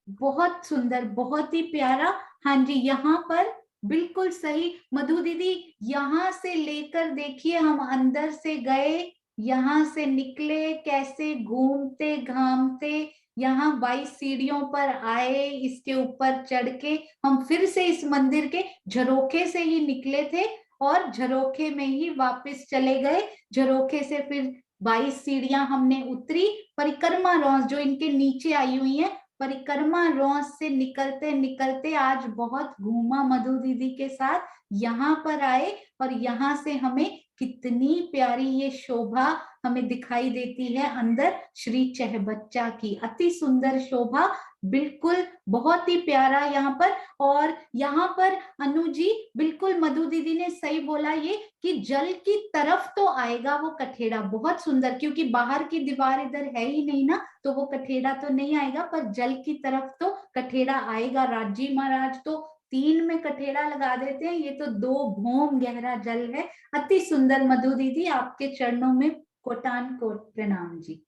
बहुत सुंदर, बहुत ही प्यारा। हाँ जी, यहाँ पर बिल्कुल सही मधु दीदी, यहाँ से लेकर देखिए हम अंदर से गए, यहाँ से निकले, कैसे घूमते घामते यहाँ 22 सीढ़ियों पर आए, इसके ऊपर चढ़ के हम फिर से इस मंदिर के झरोखे से ही निकले थे और झरोखे में ही वापस चले गए। झरोखे से फिर 22 सीढ़ियां हमने उतरी, परिक्रमा रॉस जो इनके नीचे आई हुई है, परिक्रमा रॉस से निकलते निकलते आज बहुत घूमा मधु दीदी के साथ, यहाँ पर आए और यहाँ से हमें कितनी प्यारी ये शोभा हमें दिखाई देती है अंदर श्री चहबच्चा की, अति सुंदर शोभा, बिल्कुल बहुत ही प्यारा यहाँ पर। और यहाँ पर अनु जी बिल्कुल मधु दीदी ने सही बोला ये कि जल की तरफ तो आएगा वो कठेड़ा, बहुत सुंदर, क्योंकि बाहर की दीवार इधर है ही नहीं ना, तो वो कठेड़ा तो नहीं आएगा, पर जल की तरफ तो कठेड़ा आएगा। राजी महाराज तो 3 में कठेड़ा लगा देते हैं, ये तो 2 भौम गहरा जल है। अति सुंदर मधु दीदी, आपके चरणों में कोटान कोट प्रणाम जी।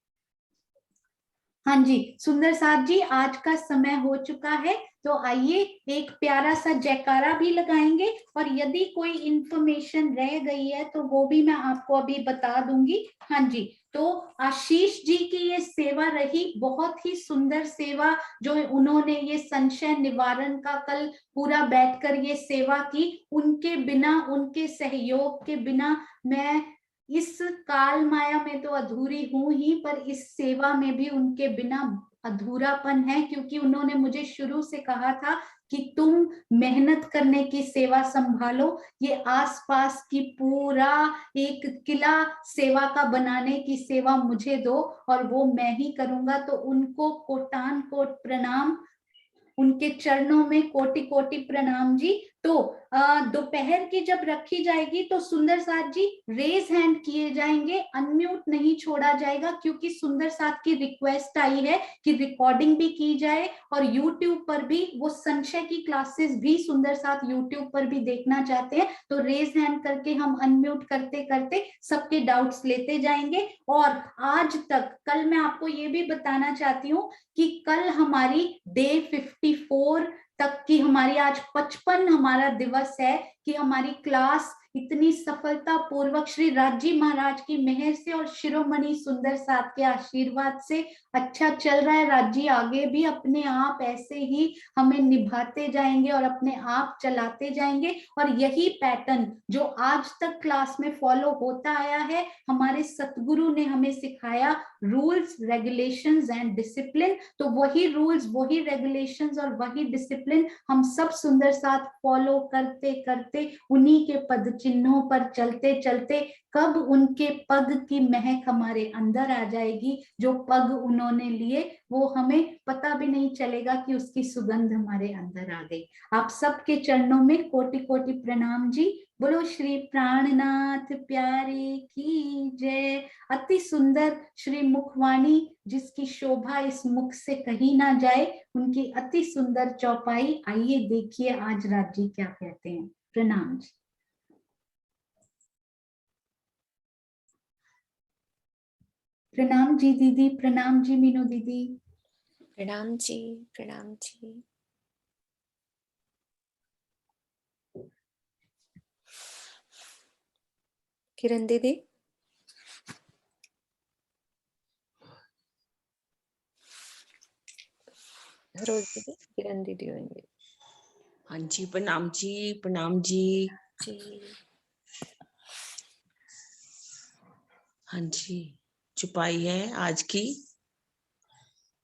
हाँ जी सुंदर साथ जी, आज का समय हो चुका है, तो आइए एक प्यारा सा जयकारा भी लगाएंगे, और यदि कोई इंफॉर्मेशन रह गई है तो वो भी मैं आपको अभी बता दूंगी। हाँ जी, तो आशीष जी की ये सेवा रही, बहुत ही सुंदर सेवा, जो उन्होंने ये संशय निवारण का कल पूरा बैठकर ये सेवा की, उनके बिना, उनके सहयोग के बिना मैं इस काल माया में तो अधूरी हूं ही, पर इस सेवा में भी उनके बिना अधूरापन है, क्योंकि उन्होंने मुझे शुरू से कहा था कि तुम मेहनत करने की सेवा संभालो, ये आसपास की पूरा एक किला सेवा का बनाने की सेवा मुझे दो और वो मैं ही करूंगा। तो उनको कोटान कोट प्रणाम, उनके चरणों में कोटि कोटि प्रणाम जी। तो दोपहर की जब रखी जाएगी तो सुंदर साथ जी रेज हैंड किए जाएंगे, अनम्यूट नहीं छोड़ा जाएगा, क्योंकि सुंदर साथ की रिक्वेस्ट आई है कि रिकॉर्डिंग भी की जाए और यूट्यूब पर भी, वो संशय की क्लासेस भी सुंदर साथ यूट्यूब पर भी देखना चाहते हैं, तो रेज हैंड करके हम अनम्यूट करते करते सबके डाउट्स लेते जाएंगे। और आज तक, कल मैं आपको ये भी बताना चाहती हूँ कि कल हमारी डे 54 तक की, हमारी आज 55 हमारा दिवस है कि हमारी क्लास इतनी सफलता पूर्वक श्री राजी महाराज की मेहर से और शिरोमणि सुंदर साथ के आशीर्वाद से अच्छा चल रहा है। राजी आगे भी अपने आप ऐसे ही हमें निभाते जाएंगे और अपने आप चलाते जाएंगे, और यही पैटर्न जो आज तक क्लास में फॉलो होता आया है, हमारे सतगुरु ने हमें सिखाया, रूल्स रेगुलेशंस एंड डिसिप्लिन। तो वही रूल्स, वही रेगुलेशंस और वही डिसिप्लिन हम सब सुंदर साथ फॉलो करते करते उन्हीं के पद चिन्हों पर चलते चलते कब उनके पग की महक हमारे अंदर आ जाएगी, जो पग उन्होंने लिए वो हमें पता भी नहीं चलेगा कि उसकी सुगंध हमारे अंदर आ गई। आप सबके चरणों में कोटि कोटि प्रणाम जी। बोलो श्री प्राणनाथ प्यारे की जय। अति सुंदर श्री मुखवाणी, जिसकी शोभा इस मुख से कहीं ना जाए, उनकी अति सुंदर चौपाई। आइए देखिए आज राज जी क्या कहते हैं। प्रणाम जी। प्रणाम जी दीदी, प्रणाम जी मीनू दीदी।
प्रणाम जी, प्रणाम जी। किरण दीदी, रोज दीदी, किरण दीदी होंगे।
हाँ जी, प्रणाम जी, प्रणाम जी।
जी
हाँ जी, छुपाई है आज की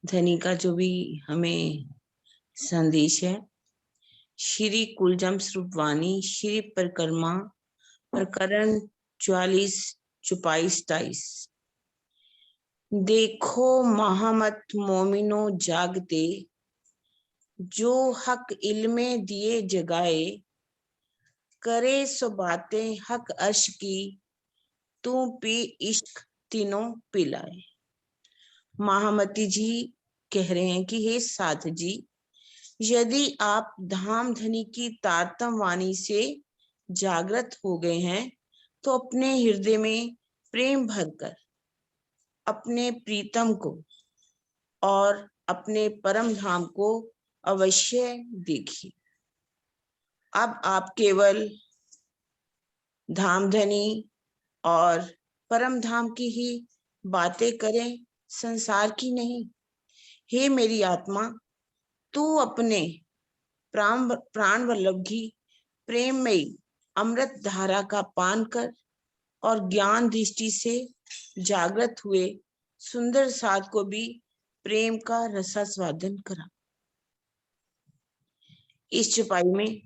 धनी का जो भी हमें संदेश है। श्री कुलजम स्वरूप वाणी, श्री परिक्रमा प्रकरण 44 चुपाई 27। देखो महामत मोमिनो जागते, जो हक इल्मे दिए जगाए, करे सो बातें हक अर्श की, तू पी इश्क तीनों पिलाए। महामती जी कह रहे हैं कि हे साध जी, यदि आप धाम धनी की तारतम वाणी से जागृत हो गए हैं तो अपने हृदय में प्रेम भरकर अपने प्रीतम को और अपने परम धाम को अवश्य देखिए। अब आप केवल धाम धनी और परम धाम की ही बातें करें, संसार की नहीं। हे मेरी आत्मा, तू अपने प्राण वल्लभी प्रेममयी अमृत धारा का पान कर और ज्ञान दृष्टि से जागृत हुए सुंदर साध को भी प्रेम का रसास्वादन करा। इस छुपाई में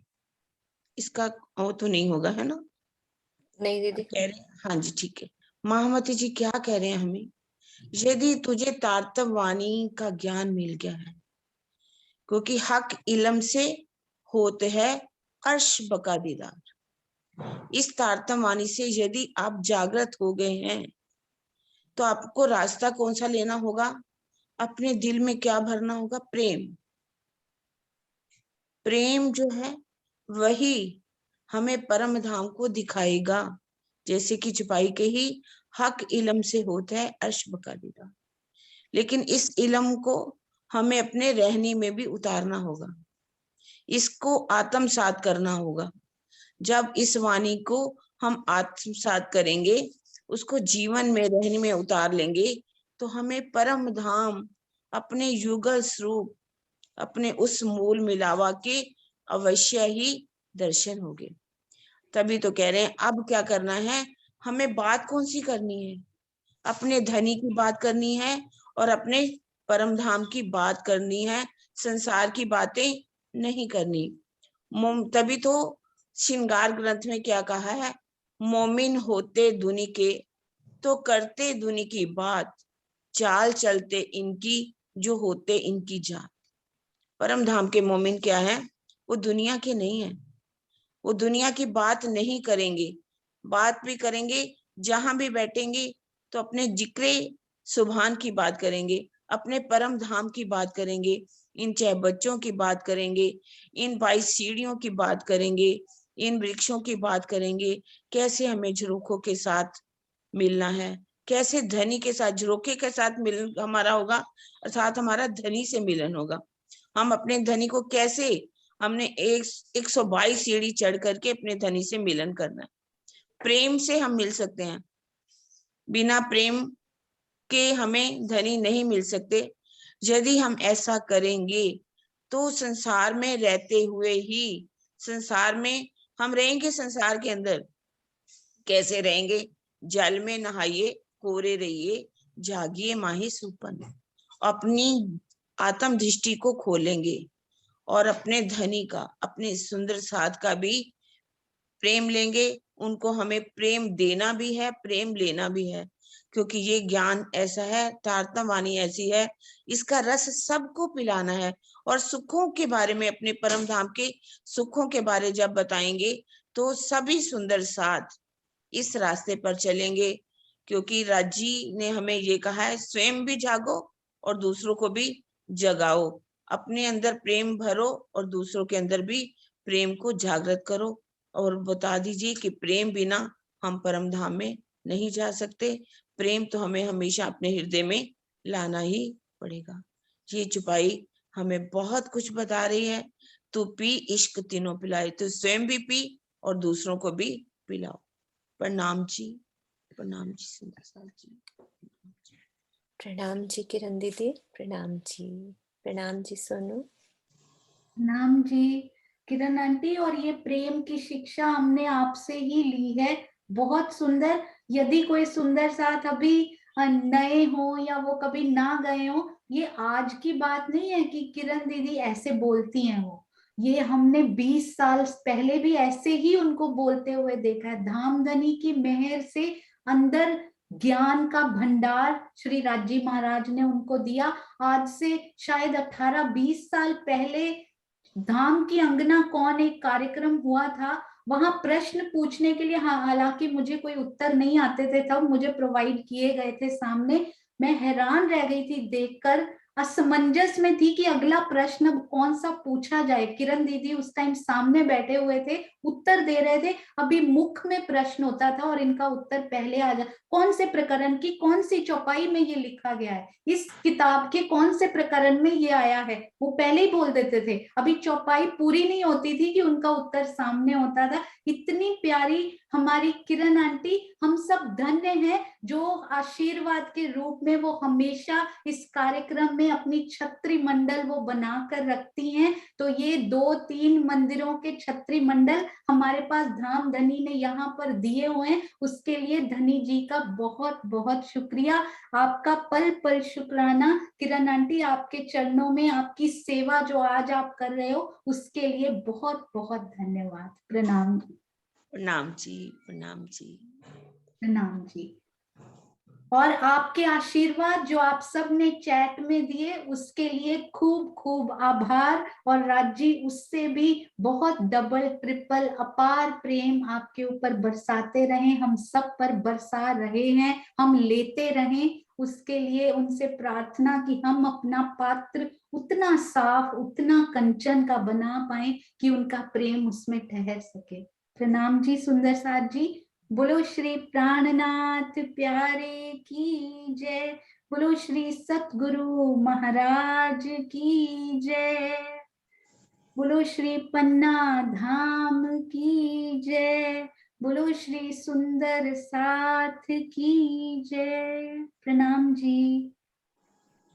इसका वो तो नहीं होगा, है ना?
नहीं दीदी,
कह रहे हैं, हाँ जी ठीक है। महामती जी क्या कह रहे हैं हमें? यदि तुझे तारतम वाणी का ज्ञान मिल गया है, क्योंकि हक इल्म से होते है अर्श बका दीदार। इस तारतम वाणी से यदि आप जागृत हो गए हैं तो आपको रास्ता कौन सा लेना होगा? अपने दिल में क्या भरना होगा? प्रेम। प्रेम जो है वही हमें परम धाम को दिखाएगा। जैसे कि छुपाई के ही हक इल्म से होता है अर्श बका दीदार। लेकिन इस इल्म को हमें अपने रहनी में भी उतारना होगा, इसको आत्मसात करना होगा। जब इस वाणी को हम आत्मसात करेंगे, उसको जीवन में रहने में उतार लेंगे, तो हमें परम धाम अपने युगल स्वरूप, अपने उस मूल मिलावा के अवश्य ही दर्शन होंगे। तभी तो कह रहे हैं अब क्या करना है, हमें बात कौन सी करनी है? अपने धनी की बात करनी है और अपने परम धाम की बात करनी है, संसार की बातें नहीं करनी। तभी तो श्रृंगार ग्रंथ में क्या कहा है? मोमिन होते दुनि के तो करते दुनि की बात, चाल चलते इनकी जो होते इनकी जात। परम धाम के मोमिन क्या है? वो दुनिया के नहीं है। वो दुनिया की बात नहीं करेंगे। बात भी करेंगे, जहां भी बैठेंगे तो अपने जिक्रे सुभान की बात करेंगे, अपने परम धाम की बात करेंगे, इन 6 बच्चों की बात करेंगे, इन 22 सीढ़ियों की बात करेंगे, इन वृक्षों की बात करेंगे। कैसे हमें झरोखों के साथ मिलना है, कैसे धनी के साथ, झरोखे के साथ मिलन हमारा होगा, अर्थात हमारा धनी से मिलन होगा। हम अपने धनी को कैसे, हमने 122 सीढ़ी चढ़ करके अपने धनी से मिलन करना है। प्रेम से हम मिल सकते हैं, बिना प्रेम के हमें धनी नहीं मिल सकते। यदि हम ऐसा करेंगे तो संसार में रहते हुए ही, संसार में हम रहेंगे, संसार के अंदर कैसे रहेंगे? जल में नहाइए, कोरे रहिए, जागिए माही सुपन। अपनी आत्म दृष्टि को खोलेंगे और अपने धनी का, अपने सुंदर साथ का भी प्रेम लेंगे। उनको हमें प्रेम देना भी है, प्रेम लेना भी है, क्योंकि ये ज्ञान ऐसा है, तारतम वाणी ऐसी है, इसका रस सबको पिलाना है। और सुखों के बारे में, अपने परम धाम के सुखों के बारे जब बताएंगे तो सभी सुंदर साथ इस रास्ते पर चलेंगे। क्योंकि राजी ने हमें ये कहा है, स्वयं भी जागो और दूसरों को भी जगाओ, अपने अंदर प्रेम भरो और दूसरों के अंदर भी प्रेम को जागृत करो। और बता दीजिए कि प्रेम बिना हम परम धाम में नहीं जा सकते। प्रेम तो हमें हमेशा अपने हृदय में लाना ही पड़ेगा। ये चुपाई हमें बहुत कुछ बता रही है। तू पी इश्क तीनों पिलाए, तो स्वयं भी पी और दूसरों को भी पिलाओ। प्रणाम जी, प्रणाम जी सुंदर साथ जी।
प्रणाम जी किरण दीदी, प्रणाम जी सोनू।
नाम जी किरण आंटी, और ये प्रेम की शिक्षा हमने आपसे ही ली है, बहुत सुंदर। यदि कोई सुंदर साथ अभी नए हो या वो कभी ना गए हो, ये आज की बात नहीं है कि किरण दीदी ऐसे बोलती हैं। वो ये हमने 20 साल पहले भी ऐसे ही उनको बोलते हुए देखा है। धामधनी की मेहर से अंदर ज्ञान का भंडार श्री राजी महाराज ने उनको दिया। आज से शायद 18-20 साल पहले धाम की अंगना कौन एक कार्यक्रम हुआ था, वहां प्रश्न पूछने के लिए, हालांकि मुझे कोई उत्तर नहीं आते थे तब, मुझे प्रोवाइड किए गए थे सामने। मैं हैरान रह गई थी देखकर, असमंजस में थी कि अगला प्रश्न अब कौन सा पूछा जाए। किरण दीदी उस टाइम सामने बैठे हुए थे, उत्तर दे रहे थे, अभी मुख में प्रश्न होता था और इनका उत्तर पहले आ जा, कौन से प्रकरण की कौन सी चौपाई में ये लिखा गया है, इस किताब के कौन से प्रकरण में ये आया है, वो पहले ही बोल देते थे। अभी चौपाई पूरी नहीं होती थी कि उनका उत्तर सामने होता था। इतनी प्यारी हमारी किरण आंटी, हम सब धन्य हैं जो आशीर्वाद के रूप में वो हमेशा इस कार्यक्रम में अपनी छत्री मंडल वो बनाकर रखती हैं। तो ये 2-3 मंदिरों के छत्री मंडल हमारे पास धाम धनी ने यहाँ पर दिए हुए हैं, उसके लिए धनी जी का बहुत बहुत शुक्रिया। आपका पल पल शुक्राना किरण आंटी, आपके चरणों में आपकी सेवा जो आज आप कर रहे हो उसके लिए बहुत बहुत धन्यवाद। प्रणाम जी।
प्रणाम जी, प्रणाम जी,
प्रणाम जी। और आपके आशीर्वाद जो आप सब ने चैट में दिए उसके लिए खूब खूब आभार। और राज जी उससे भी बहुत डबल ट्रिपल अपार प्रेम आपके ऊपर बरसाते रहे, हम सब पर बरसा रहे हैं, हम लेते रहें। उसके लिए उनसे प्रार्थना कि हम अपना पात्र उतना साफ, उतना कंचन का बना पाए कि उनका प्रेम उसमें ठहर सके। प्रणाम जी सुंदर साथ जी। बोलो श्री प्राणनाथ प्यारे की जय। बोलो श्री सतगुरु महाराज की जय। बोलो श्री पन्ना धाम की जय। बोलो श्री सुंदर साथ की जय। प्रणाम जी।